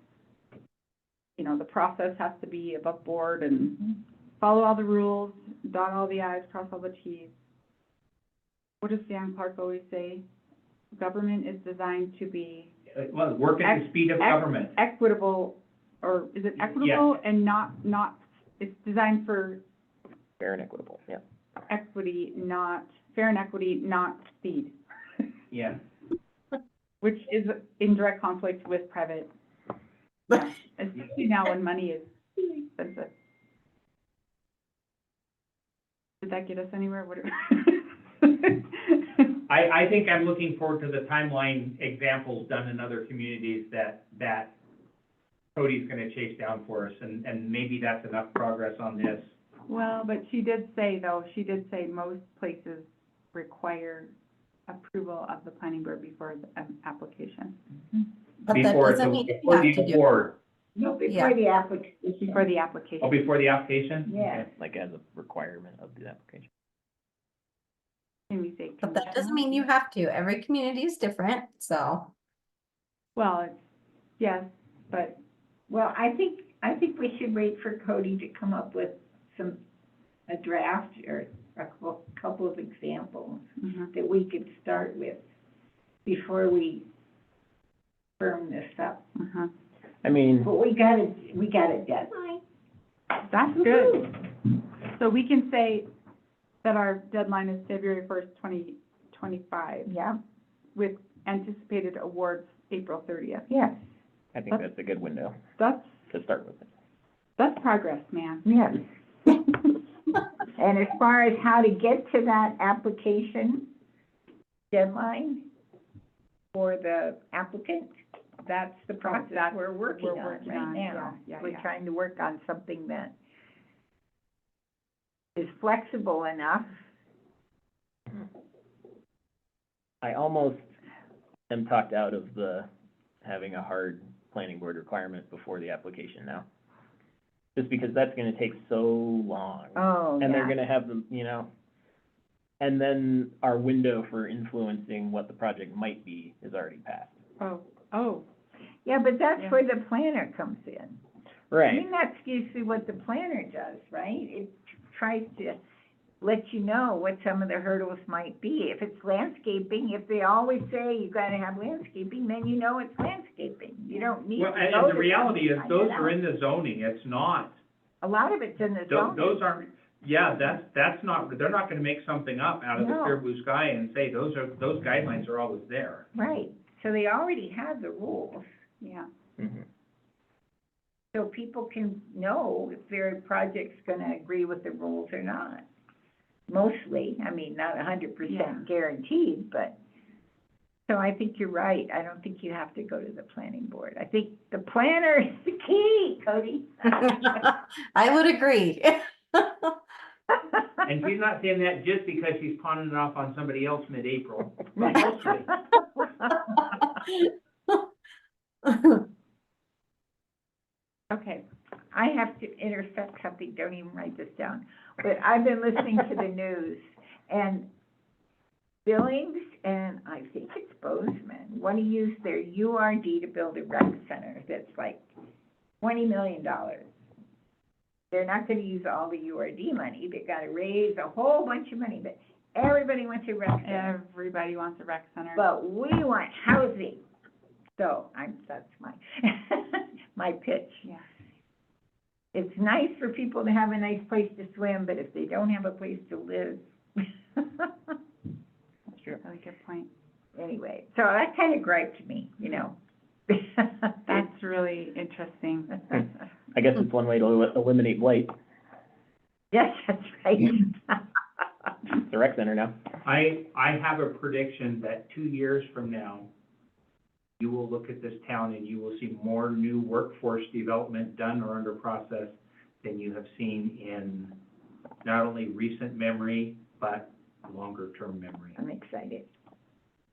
you know, the process has to be above board and follow all the rules, dot all the i's, cross all the t's. What does Dan Clark always say? Government is designed to be Well, work at the speed of government. equitable, or is it equitable and not, it's designed for Fair and equitable, yeah. equity, not, fair and equity, not speed, Yeah. which is in direct conflict with private, yeah, especially now when money is expensive. Did that get us anywhere? What? I think I'm looking forward to the timeline examples done in other communities that Cody's gonna chase down for us, and maybe that's enough progress on this. Well, but she did say most places require approval of the planning board before the application. But that Before doesn't the- mean you before have the to do it. award. No, before Yeah. the application. Before the application. Oh, before the application? Yeah. Okay. Like as a requirement of the application. Can we say? But that doesn't mean you have to. Every community is different, so. Well, it's, yes, but, Well, I think we should wait for Cody to come up with a draft or a couple of examples mhm. that we could start with before we firm this up. Uh-huh. I mean, But we got a deadline. That's good. So we can say that our deadline is February 1st, 2025, Yeah, with anticipated awards April 30th. yes, I think that's a good window That's to start with. That's progress, man. yes. And as far as how to get to that application deadline for the applicant, that's the process That's we're working we're on working right on, now. yeah, We're yeah. trying to work on something that is flexible enough. I almost am talked out of having a hard planning board requirement before the application now. Just because that's gonna take so long. Oh, And they're yeah. gonna have them, you know, and then our window for influencing what the project might be is already passed. Oh, Yeah, but that's Yeah. where the planner comes in. I Right, mean, that's usually what the planner does, right? It tries to let you know what some of the hurdles might be. If it's landscaping, if they always say you gotta have landscaping, then you know it's landscaping. You don't need to Well, go and to the them reality to is, find those it are out. in the zoning, it's not, A lot of it's in the zoning. those aren't, yeah, that's not, they're not gonna make something up out of the No. clear blue sky and say, those guidelines are always there. Right, so they already have the rules, Yeah. Mhm. so people can know if their project's gonna agree with the rules or not. Mostly, I mean, not 100% guaranteed, but, so I think you're right. I don't think you have to go to the planning board. I think the planner is the key, Cody. I would agree. And she's not saying that just because she's pawning it off on somebody else mid-April, mostly. Okay. I have to intercept something, don't even write this down, but I've been listening to the news, and Billings, and I think it's Bozeman, want to use their URD to build a rec center that's like $20 million. They're not gonna use all the URD money, they gotta raise a whole bunch of money, but everybody wants a rec center. Everybody wants a rec center. But we want housing, so that's my, my pitch. Yeah. It's nice for people to have a nice place to swim, but if they don't have a place to live. That's true. Really good point. Anyway, so that kind of griped me, you know. That's really interesting. I guess it's one way to eliminate blight. Yes, that's right. It's a rec center now. I have a prediction that 2 years from now, you will look at this town and you will see more new workforce development done or under process than you have seen in not only recent memory, but longer-term memory. I'm excited.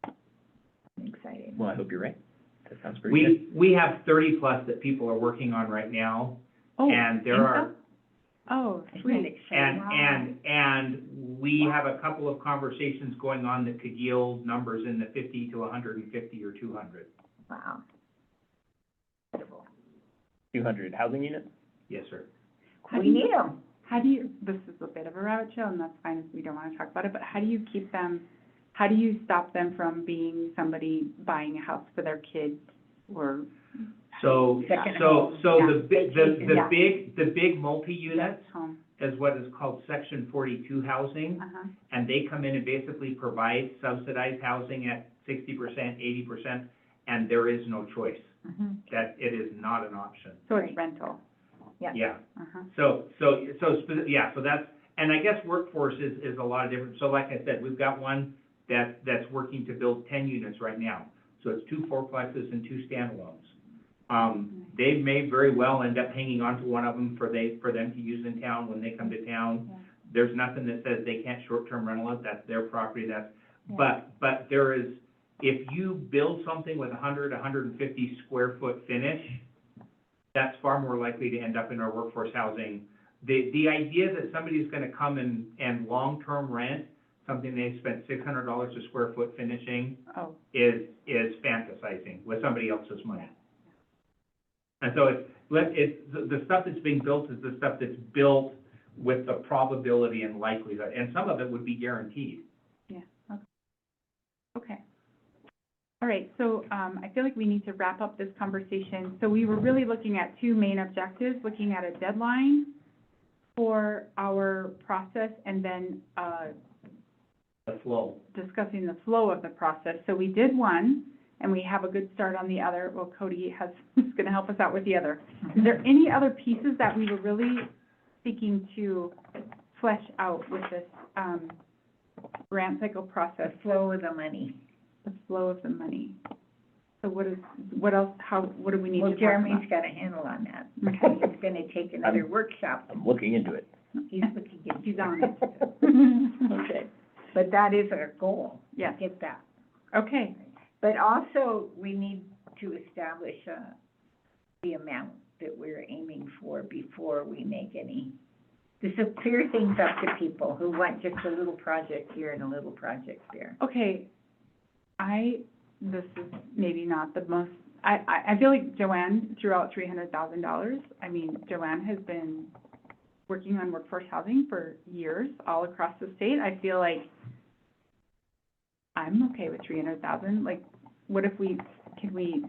I'm excited. Well, I hope you're right. That sounds pretty good. We have 30+ that people are working on right now, Oh, and there are, oh, Isn't sweet. it exciting? and we have a couple of conversations going on that could yield numbers in the 50 to 150 or 200. Wow. Incredible. 200 housing units? Yes, sir. How We do you- need them. How do you, this is a bit of a rabbit trail, and that's fine if we don't want to talk about it, but how do you keep them, how do you stop them from being somebody buying a house for their kids or? So, Second so, home, so yeah. the big multi-units Home. is what is called Section 42 housing, Uh-huh. and they come in and basically provide subsidized housing at 60%, 80%, and there is no choice. Mhm. That it is not an option. So it's rental. Yeah. Uh-huh. So that's, and I guess workforce is a lot of different, so like I said, we've got one that's working to build 10 units right now. So it's 2 fourplexes and 2 standalones. They may very well end up hanging on to one of them for them to use in town when they come to town. Yeah. There's nothing that says they can't short-term rental it, that's their property, Yeah. but there is, if you build something with 150 square foot finish, that's far more likely to end up in our workforce housing. The idea that somebody's gonna come and long-term rent something they spent $600 a square foot finishing Oh, is fantasizing with somebody else's money. And so the stuff that's being built is the stuff that's built with the probability and likelihood, and some of it would be guaranteed. yeah, okay. All right, so, I feel like we need to wrap up this conversation. So we were really looking at 2 main objectives, looking at a deadline for our process and then, The flow. discussing the flow of the process. So we did one, and we have a good start on the other. Well, Cody is gonna help us out with the other. Is there any other pieces that we were really seeking to flesh out with this, grant cycle process? The flow of the money. The flow of the money. So what do we need to Well, talk Jeremy's about? got a handle on that. Okay. It's gonna take another workshop. I'm looking into it. He's looking into He's on it. Okay, but that is our goal. Yes. Get that. Okay, But also, we need to establish, the amount that we're aiming for before we make any. This will clear things up to people who want just a little project here and a little project there. okay. This is maybe not the most, I feel like Joanne threw out $300,000. I mean, Joanne has been working on workforce housing for years, all across the state, I feel like I'm okay with 300,000. Like, what if can we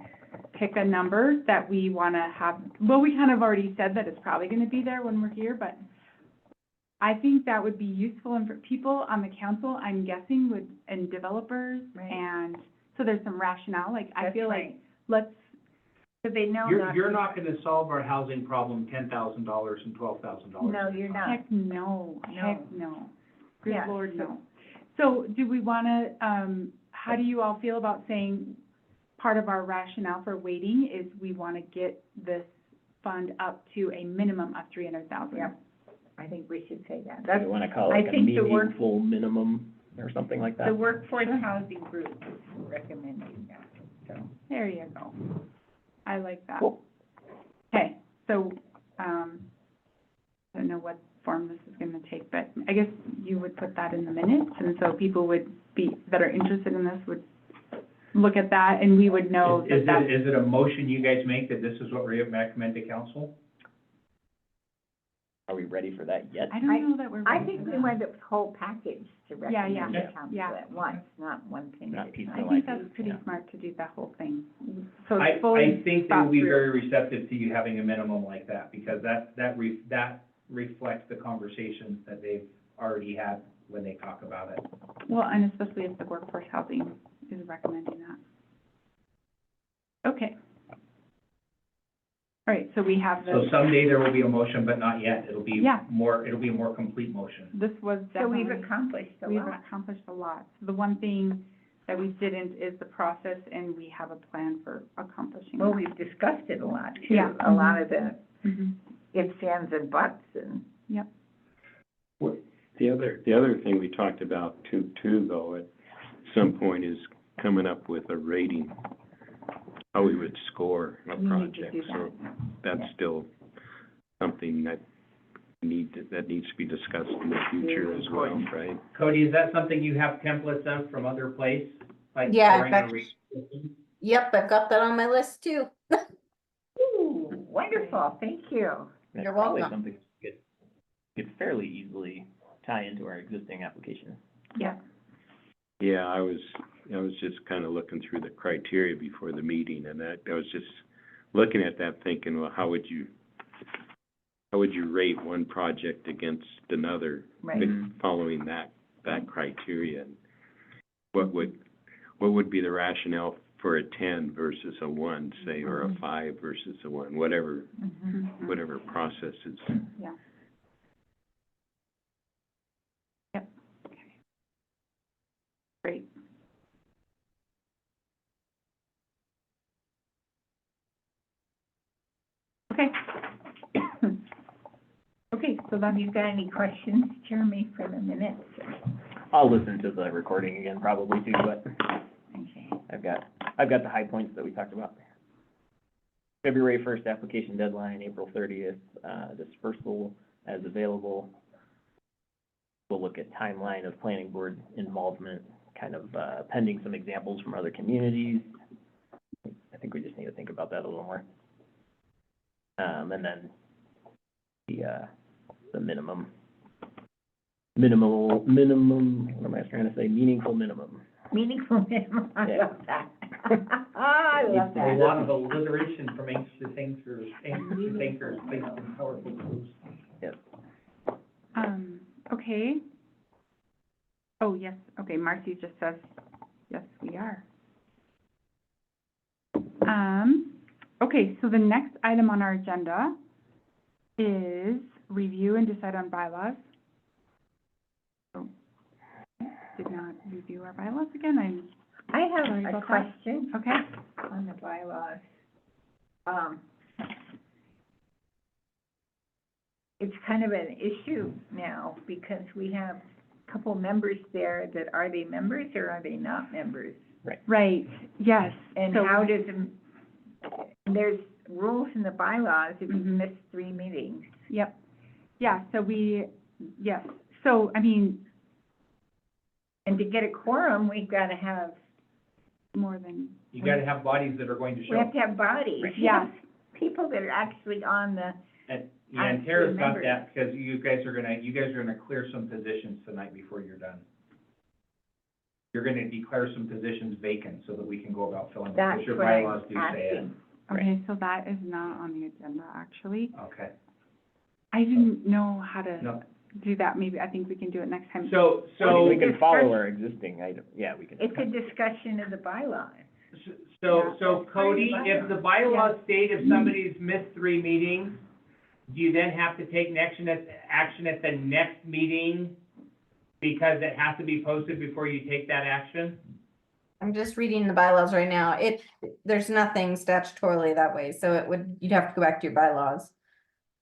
pick a number that we want to have? Well, we kind of already said that it's probably going to be there when we're here, but I think that would be useful, and for people on the council, I'm guessing would, and developers, Right. and so there's some rationale, like, I That's feel right. like, let's, So they know You're not gonna solve our housing problem $10,000 and $12,000. No, you're not. heck no, heck No. no. Good Yeah, Lord, so- no. So do we want to, how do you all feel about saying part of our rationale for waiting is we want to get this fund up to a minimum of 300,000? Yep. I think we should say that. Do That's, you wanna call I it like a think the work- meaningful minimum or something like that? the workforce housing group is recommending that, so. There you go. I like that. Cool. Okay, so, I don't know what form this is gonna take, but I guess you would put that in the minutes, and so people would be, that are interested in this would look at that, and we would know Is that it a motion you guys make that this is what we recommend to council? Are we ready for that yet? I don't know that we're I ready think for we that. want the whole package to Yeah, recommend yeah, to council yeah. at once, not one thing Not at a piecemeal I time. think ideas, that's pretty yeah. smart to do that whole thing. So I it's fully think they thought will be through. very receptive to you having a minimum like that, because that reflects the conversations that they've already had when they talk about it. Well, and especially if the workforce housing is recommending that. Okay. All right, so we have So the, someday there will be a motion, but not yet. It'll be Yeah. it'll be a more complete motion. this was So we've definitely, accomplished a we've lot. accomplished a lot. The one thing that we didn't is the process, and we have a plan for accomplishing Well, that. we've discussed it a lot too. Yeah. A lot of the Mhm. ifs, ands, and buts, and Yep. The other thing we talked about too, though, at some point is coming up with a rating, how we would score a we need to project. do So that. that's Yeah. still something that needs to be discussed in the future as well, right? Cody, is that something you have templates of from other place? Like Yeah, in scoring a fact- rating system? Yep, I've got that on my list too. Ooh, wonderful, thank you. That's You're probably welcome. something we could fairly easily tie into our existing application. Yeah. Yeah, I was just kind of looking through the criteria before the meeting, and I was just looking at that thinking, well, how would you rate one project against another? Right. Mhm. Following that criteria? And what would be the rationale for a 10 versus a 1, say, or a 5 versus a 1, whatever Mhm. whatever process is. Yeah. Yep. Okay. Great. Okay. Okay, so Have that's, you got any questions, Jeremy, for the minutes? I'll listen to the recording again probably too, but Okay. I've got the high points that we talked about. February 1st application deadline, April 30th, dispersal as available. We'll look at timeline of planning board involvement, kind of pending some examples from other communities. I think we just need to think about that a little more. And then the minimum, what am I trying to say? Meaningful minimum. Meaningful minimum, I Yeah. love that. I love A that. lot of alliteration from ancient thinkers, based on powerful tools. Yes. okay. Oh, yes, okay, Marcy just says, yes, we are. Okay, so the next item on our agenda is review and decide on bylaws. So, did not review our bylaws again, I have Sorry a about that. question okay. on the bylaws. It's kind of an issue now because we have a couple members there that, are they members or are they not members? Right, yes. And So- how does, there's rules in the bylaws if you Mhm. miss 3 meetings. Yep, yeah, so yes, so, I mean, And to get a quorum, we've got to have, more than. You gotta have bodies that are going to we have show. to have bodies. Yeah. People that are actually on the, Yeah, and I Tara's got remember that, because you guys are gonna clear some positions tonight before you're done. You're gonna declare some positions vacant so that we can go about filling them, That's because your what I'm bylaws do say it. asking. Okay, so that is not on the agenda, actually. Okay, I didn't know how to no, do that. Maybe, I think we can do it next time. so, We so, can follow our existing item, yeah, we can. It's a discussion of the bylaws. so Cody, if the bylaws state if somebody's missed 3 meetings, do you then have to take action at the next meeting? Because it has to be posted before you take that action? I'm just reading the bylaws right now. There's nothing statutorily that way, so you'd have to go back to your bylaws.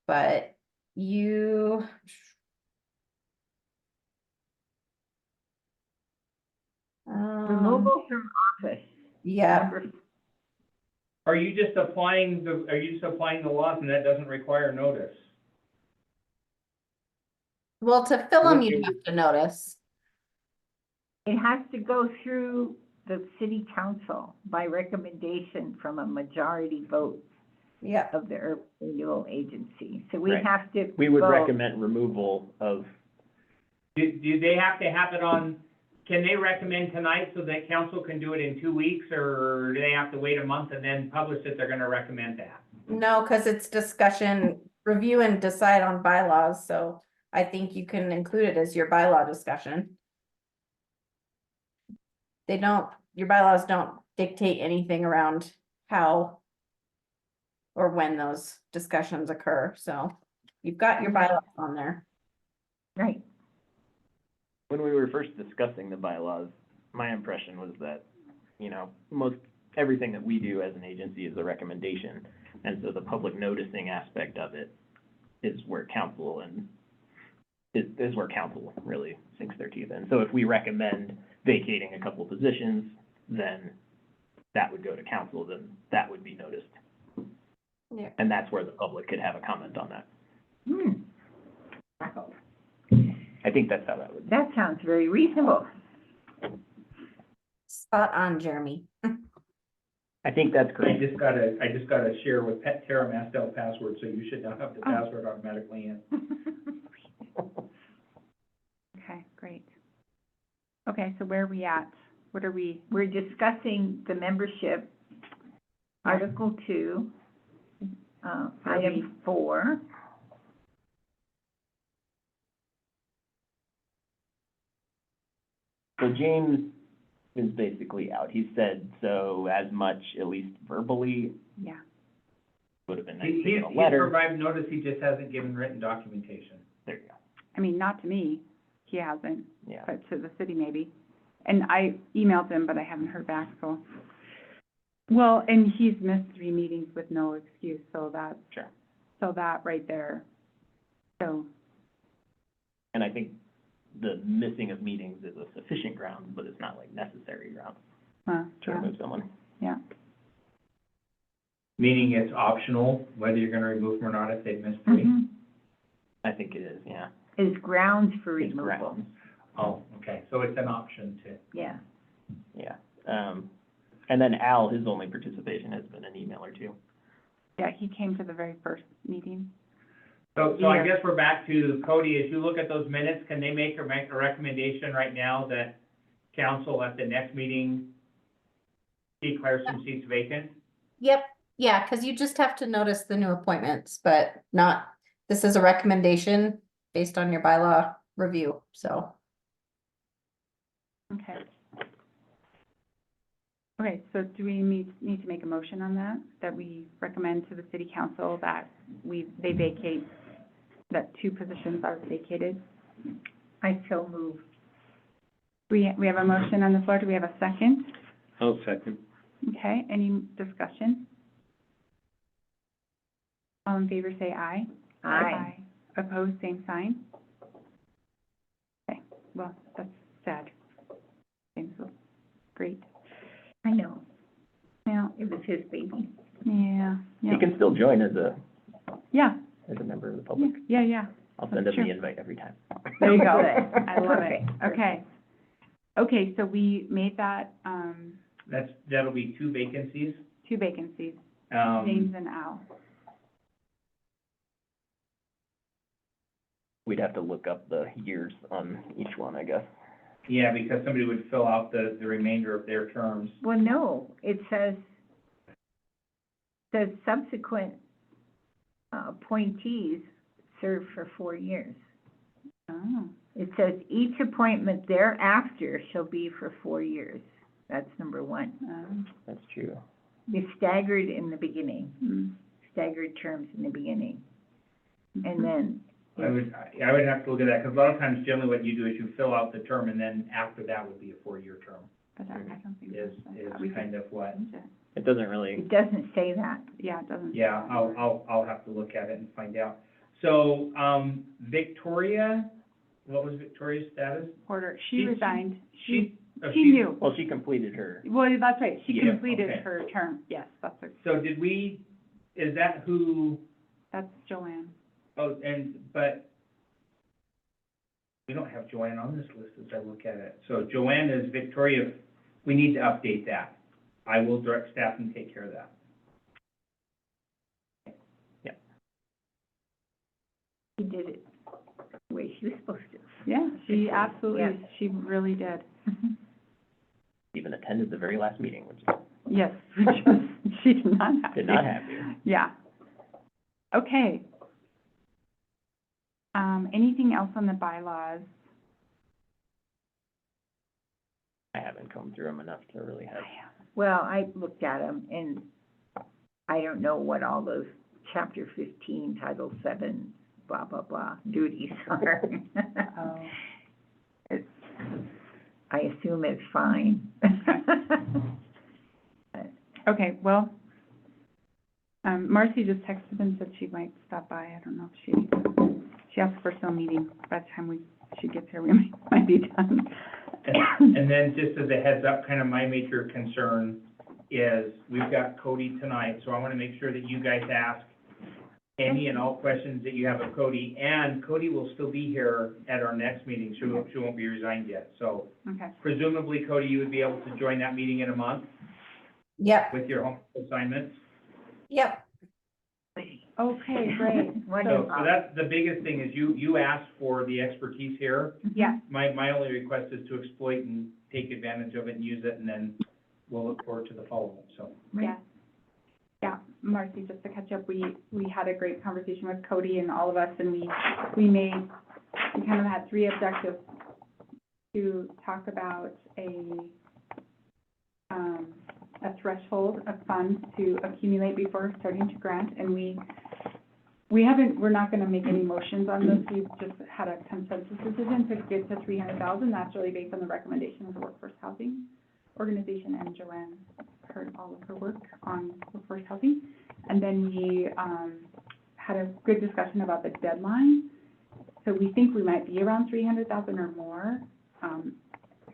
But you. Removal from office. Yeah, Number Are you just applying the laws and that doesn't require notice? well, to fill them, you'd have to notice. It has to go through the city council by recommendation from a majority vote Yeah, of the Urban Renewal Agency. So we Right. have to We would vote. recommend removal of, Do they have to have it on, can they recommend tonight so that council can do it in 2 weeks? Or do they have to wait a month and then publish that they're gonna recommend that? no, because it's discussion, review and decide on bylaws, so I think you can include it as your bylaw discussion. Your bylaws don't dictate anything around how or when those discussions occur, so you've got your bylaws on there. Right. when we were first discussing the bylaws, my impression was that, everything that we do as an agency is a recommendation. And so the public noticing aspect of it is where council is where council really sinks their teeth in. So if we recommend vacating a couple positions, then that would go to council, then that would be noticed. Yeah. And that's where the public could have a comment on that. Wow. I think that's how that would. That sounds very reasonable. Spot on, Jeremy. I think that's I correct. just gotta share with Tara Mastel password, so you should now have the password automatically in. Okay, great. Okay, so where are we at? What are we, We're discussing the membership, Article 2, item 4. So James is basically out. He said so as much, at least verbally, yeah, would have been nice to He's get a letter. provided notice, he just hasn't given written documentation. There you go. I mean, not to me, he hasn't, Yeah. but to the city maybe. And I emailed him, but I haven't heard back, so. Well, and he's missed 3 meetings with no excuse, so that. Sure. So that right there, so, And I think the missing of meetings is a sufficient ground, but it's not like necessary ground to yeah, remove someone. yeah. Meaning it's optional, whether you're gonna remove them or not if they've missed 3? Mhm. I think it is, yeah. Is grounds for It's removal. grounds, Oh, okay, so it's an option to. Yeah. yeah. And then Al, his only participation has been an email or 2. Yeah, he came to the very first meeting. So I Yeah. guess we're back to Cody, as you look at those minutes, can they make a recommendation right now that council at the next meeting declare some seats vacant? Yep, yeah, because you just have to notice the new appointments, but not, this is a recommendation based on your bylaw review, so. Okay. Okay, so do we need to make a motion on that we recommend to the city council that they vacate, that 2 positions are vacated? I so move. We have a motion on the floor, do we have a second? I'll second. Okay, any discussion? All in favor say aye. Aye. Opposed, same sign? Okay, well, that's sad. James was great. I know. Yeah, It was his baby. yeah, yeah. He can still join as a Yeah, member of the public. yeah. I'll send him That's true. the invite every time. There you go. Good. I love it. Perfect. Okay. Okay, so we made that, That'll be 2 vacancies. 2 vacancies, James and Al. We'd have to look up the years on each one, I guess. Yeah, because somebody would fill out the remainder of their terms. Well, no, it says subsequent appointees serve for 4 years. Oh, It says each appointment thereafter shall be for 4 years. That's number one. That's true. Be staggered in the beginning, mm, staggered terms in the beginning. mhm. And then, I would have to look at that, because a lot of times generally what you do is you fill out the term, and then after that would be a 4-year term, But I don't think is that's we could kind of what, change it. It doesn't really, it doesn't say that. Yeah, it doesn't. yeah, I'll have to look at it and find out. So, Victoria, what was Victoria's status? Porter, She- she resigned. She, oh, She knew. well, she completed her, Well, that's right, she Yeah, completed okay. her term, yes, that's So did we, is that who, that's Joanne. oh, but we don't have Joanne on this list as I look at it. So Joanne is Victoria, we need to update that. I will direct staff and take care of that. She did it the way she was supposed to. Yeah, she Yes. absolutely, she really did. even attended the very last meeting, which is Yes, which was, she did not have to. did not have you. Yeah. Okay. Anything else on the bylaws? I haven't come through them enough to really have. Well, I looked at them, and I don't know what all those Chapter 15, Title 7, blah, blah, blah, duties are. Oh. It's, I assume it's fine. okay, well, Marcy just texted and said she might stop by. I don't know if she asked for some meeting. By the time she gets here, we might be done. And then just as a heads up, kind of my major concern is we've got Cody tonight, so I want to make sure that you guys ask any and all questions that you have of Cody. And Cody will still be here at our next meeting. She won't be resigned yet. So Okay. presumably, Cody, you would be able to join that meeting in a month Yep, with your home assignments. yep. Okay, great. So that's the biggest thing is you asked for the expertise here. Yeah, My only request is to exploit and take advantage of it and use it, and then we'll look forward to the follow-up, so. yeah. Yeah, Marcy, just to catch up, we had a great conversation with Cody and all of us, and we kind of had 3 objectives to talk about a threshold of funds to accumulate before starting to grant, and we're not gonna make any motions on this, we've just had a consensus decision to get to 300,000, that's really based on the recommendation of the Workforce Housing Organization, and Joanne heard all of her work on workforce housing. And then we, had a good discussion about the deadline, so we think we might be around 300,000 or more,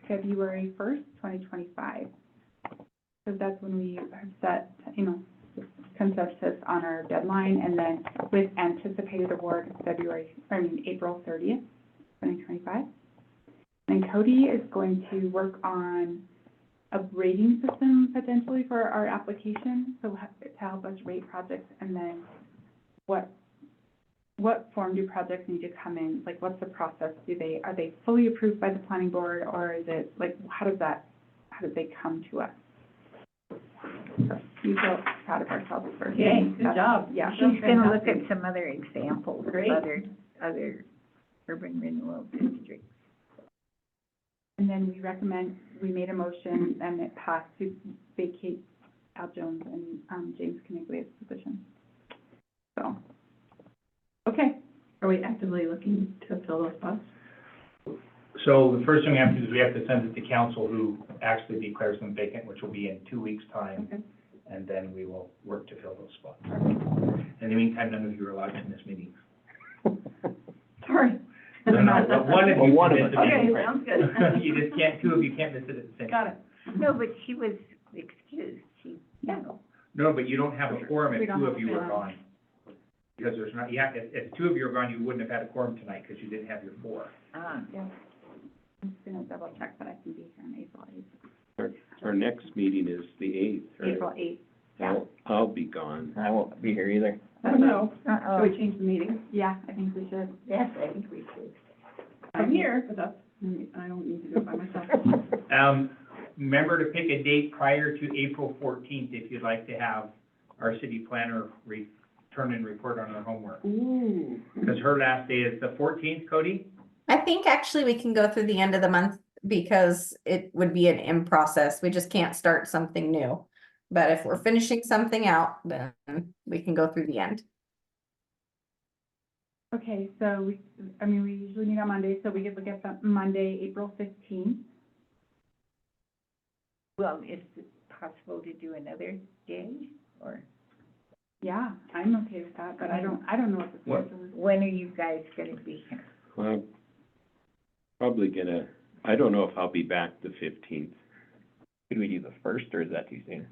February 1st, 2025. So that's when we have set, consensus on our deadline, and then with anticipated award April 30th, 2025. And Cody is going to work on a rating system potentially for our application, so to help us rate projects, and then what form do projects need to come in? Like, what's the process? Are they fully approved by the planning board, or is it, like, how do they come to us? We feel proud of ourselves for. Okay, good job. Yeah. She's gonna look at some other examples of Great. other urban renewal districts. And then we made a motion, and it passed to vacate Al Jones and James Caniglia's position. So, okay. Are we actively looking to fill those spots? So the first thing we have to do is we have to send it to council, who actually declares them vacant, which will be in 2 weeks' time. Okay. And then we will work to fill those spots. In the meantime, none of you are allowed to miss meetings. Sorry. No, but one of you Well, one can of miss us. a meeting. Okay, sounds good. You just can't, 2 of you can't miss it at the same time. Got it. No, but she was excused, Yeah. No, but you don't have a quorum We if don't 2 have of you a are quorum. gone. Because there's not, if 2 of you are gone, you wouldn't have had a quorum tonight, because you didn't have your 4. Yeah. I'm just gonna double check that I can be here on April 8th. Our next meeting is the 8th, right? April 8th. Yeah. I'll be gone. I won't be here either. Oh, no. Uh-oh. Should we change the meeting? Yeah, I think we should. Yes, I think we should. I'm here, but that's, I don't need to do it by myself. Remember to pick a date prior to April 14th if you'd like to have our city planner turn and report on her homework. Ooh. Because her last day is the 14th, Cody? I think actually we can go through the end of the month because it would be an in process. We just can't start something new. But if we're finishing something out, then we can go through the end. Okay, so we usually meet on Monday, so we could look at the Monday, April 15th. Well, is it possible to do another day, or Yeah, I'm okay with that, but I don't know what the What? schedule is. when are you guys gonna be here? Well, probably gonna, I don't know if I'll be back the 15th. Could we do the first, or is that too soon?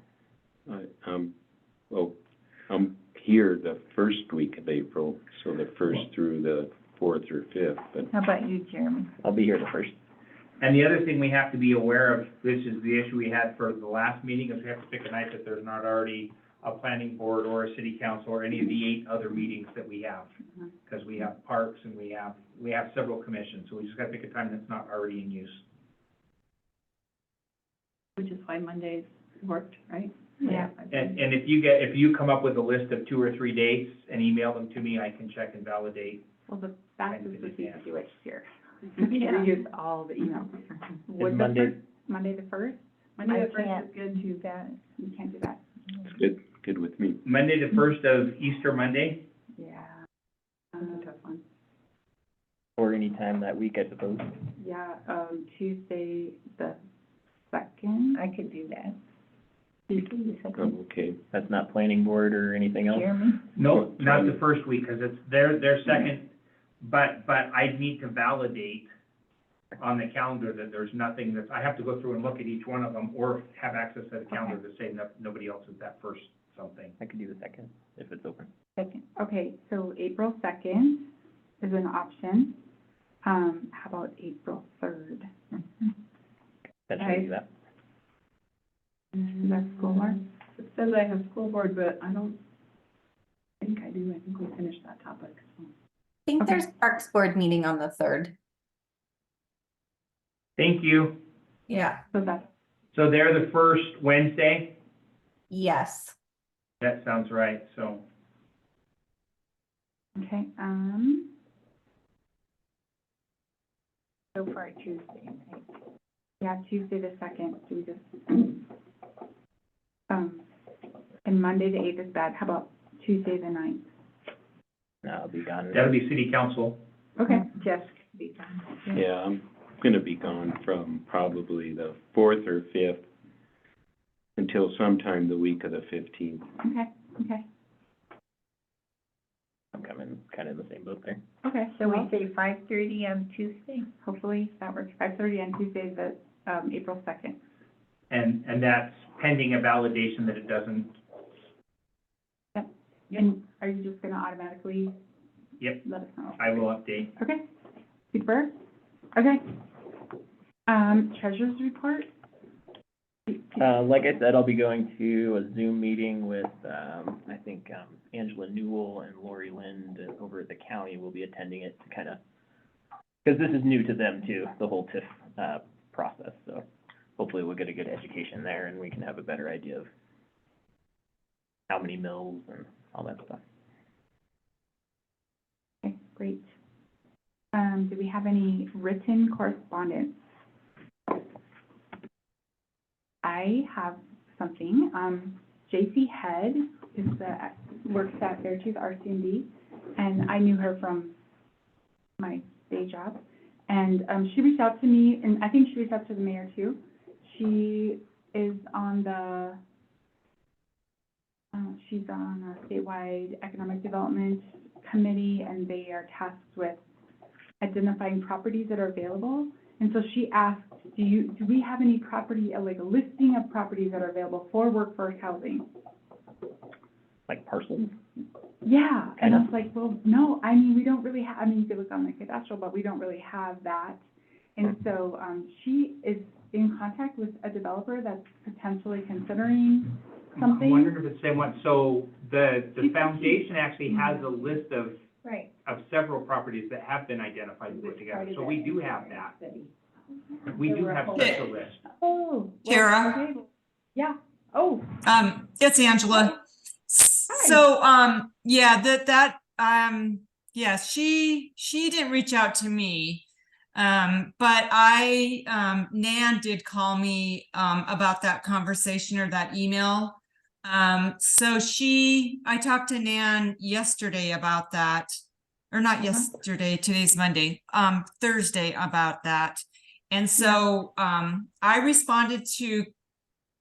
Well, I'm here the first week of April, so the 1st through the 4th or 5th, but How about you, Jeremy? I'll be here the first. And the other thing we have to be aware of, this is the issue we had for the last meeting, is we have to pick a night that there's not already a planning board or a city council or any of the 8 other meetings that we have. Mhm. Because we have parks and we have several commissions, so we just gotta pick a time that's not already in use. Which is why Mondays worked, right? Yeah. And if you come up with a list of 2 or 3 dates and email them to me, I can check and validate. Well, the fastest would be to do it here. Yeah. We use all the emails. Would the Monday- first- Monday the 1st? Monday I the first can't is good. do that. You can't do that. it's good with me. Monday, the 1st of Easter Monday, Yeah. That's a tough one. Or any time that week, I suppose. Yeah, Tuesday the 2nd. I could do that. Tuesday the I'm second. okay. That's not planning board or anything else? Jeremy? no, not the first week, because it's their second, but I'd need to validate on the calendar that there's nothing that, I have to go through and look at each one of them, or have access to the calendar to say no, nobody else is that first something. I could do the second, if it's open. Second. Okay, so April 2nd is an option. How about April 3rd? Potentially do that. Is that school board? It says I have school board, but I don't think I do. I think we finished that topic, so. I think Okay. there's Parks Board meeting on the 3rd. Thank you. Yeah. So that's, So they're the first Wednesday? Yes. That sounds right, so. okay, So far Tuesday night. yeah, Tuesday the 2nd, do we just, and Monday the 8th is bad. How about Tuesday the 9th? No, I'll be gone. That'll be city council. Okay, Jess could be done. Yeah, I'm gonna be gone from probably the 4th or 5th until sometime the week of the 15th. okay. I'm coming kind of in the same boat there. Okay, So we well, say 5:30 on Tuesday? hopefully that works. 5:30 on Tuesday, the, April 2nd. And that's pending a validation that it doesn't, And are you just gonna automatically? Yep. Let us know. I will update. Okay, super. Okay. Treasurer's report? Like I said, I'll be going to a Zoom meeting with, I think, Angela Newell and Lori Lind over at the county will be attending it to kind of, because this is new to them too, the whole TIF, process, so hopefully we'll get a good education there and we can have a better idea of how many mills and all that stuff. Okay, great. Do we have any written correspondence? I have something. J.C. Head is works at Fairchief RC&D, and I knew her from my day job. And she reached out to me, and I think she reached out to the mayor too. She is on the, she's on a statewide economic development committee, and they are tasked with identifying properties that are available. And so she asked, do we have any property, like a listing of properties that are available for workforce housing? Like parcels? Yeah, and I was like, well, no, I mean, we don't really have, I mean, you could look on the cadastral, but we don't really have that. And so, she is in contact with a developer that's potentially considering I'm something? wondering if it's the same one. So the foundation actually has a list of Right. several properties that have been identified and put together. So we do have that. We do have whole- such a list. Oh. well, Tara? okay. Yeah. Oh, It's Angela. So, yeah, yes, she didn't reach out to me. But Nan did call me, about that conversation or that email. So I talked to Nan yesterday about that, or not yesterday, today's Monday, Thursday about that. And so, I responded to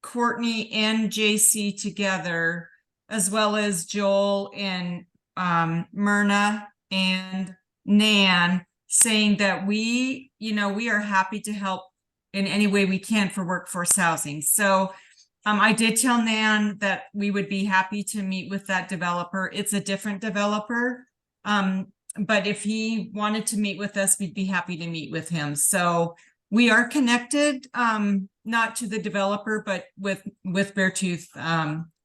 Courtney and JC together, as well as Joel and Myrna and Nan, saying that we are happy to help in any way we can for workforce housing. So I did tell Nan that we would be happy to meet with that developer. It's a different developer. But if he wanted to meet with us, we'd be happy to meet with him. So we are connected, not to the developer, but with Beartooth,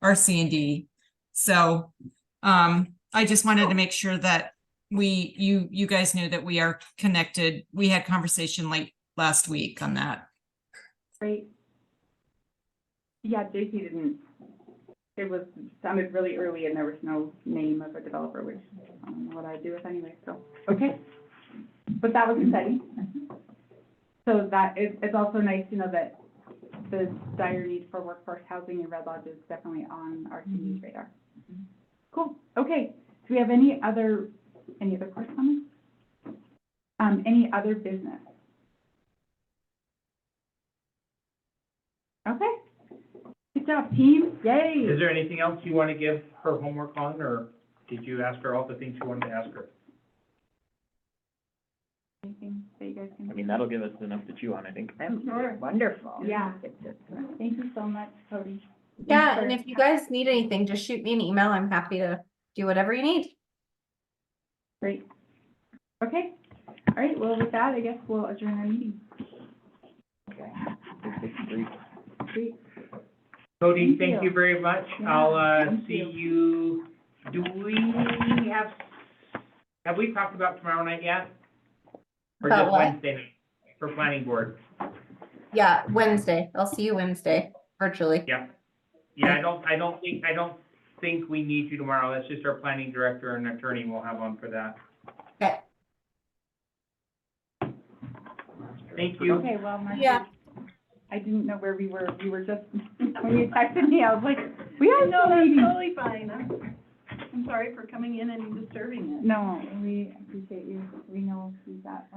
our C&D. So, I just wanted to make sure that you guys knew that we are connected. We had conversation like last week on that. great. Yeah, JC didn't, sounded really early and there was no name of a developer, which I don't know what I'd do with anyway, so, okay. But that was exciting. So it's also nice to know that the dire need for workforce housing in Red Lodge is definitely on our city's radar. Cool, okay. Do we have any other correspondence? Any other business? Okay. Good job, team, yay. Is there anything else you want to give her homework on, or did you ask her all the things you wanted to ask her? Anything that you guys can? I mean, that'll give us enough to chew on, I think. I'm Sure. wonderful. Yeah. It's just, Thank you so much, Cody. Yeah, Thanks and for- if you guys need anything, just shoot me an email. I'm happy to do whatever you need. Great. Okay, all right, well, with that, I guess we'll adjourn our meeting. Great. Cody, Thank thank you. you very much. Yeah, I'll, thank see you. you, have we talked about tomorrow night yet? Or About just what? Wednesday night for planning board? Yeah, Wednesday. I'll see you Wednesday virtually. Yeah. Yeah, I don't think we need you tomorrow. That's just our planning director and attorney we'll have on for that. Okay. Thank you. Okay, well, Marcy, Yeah. I didn't know where we were just, when you texted me, I was like, we have No, no that's meeting. totally fine. I'm sorry for coming in and disturbing it. No, we appreciate you, we know who's that.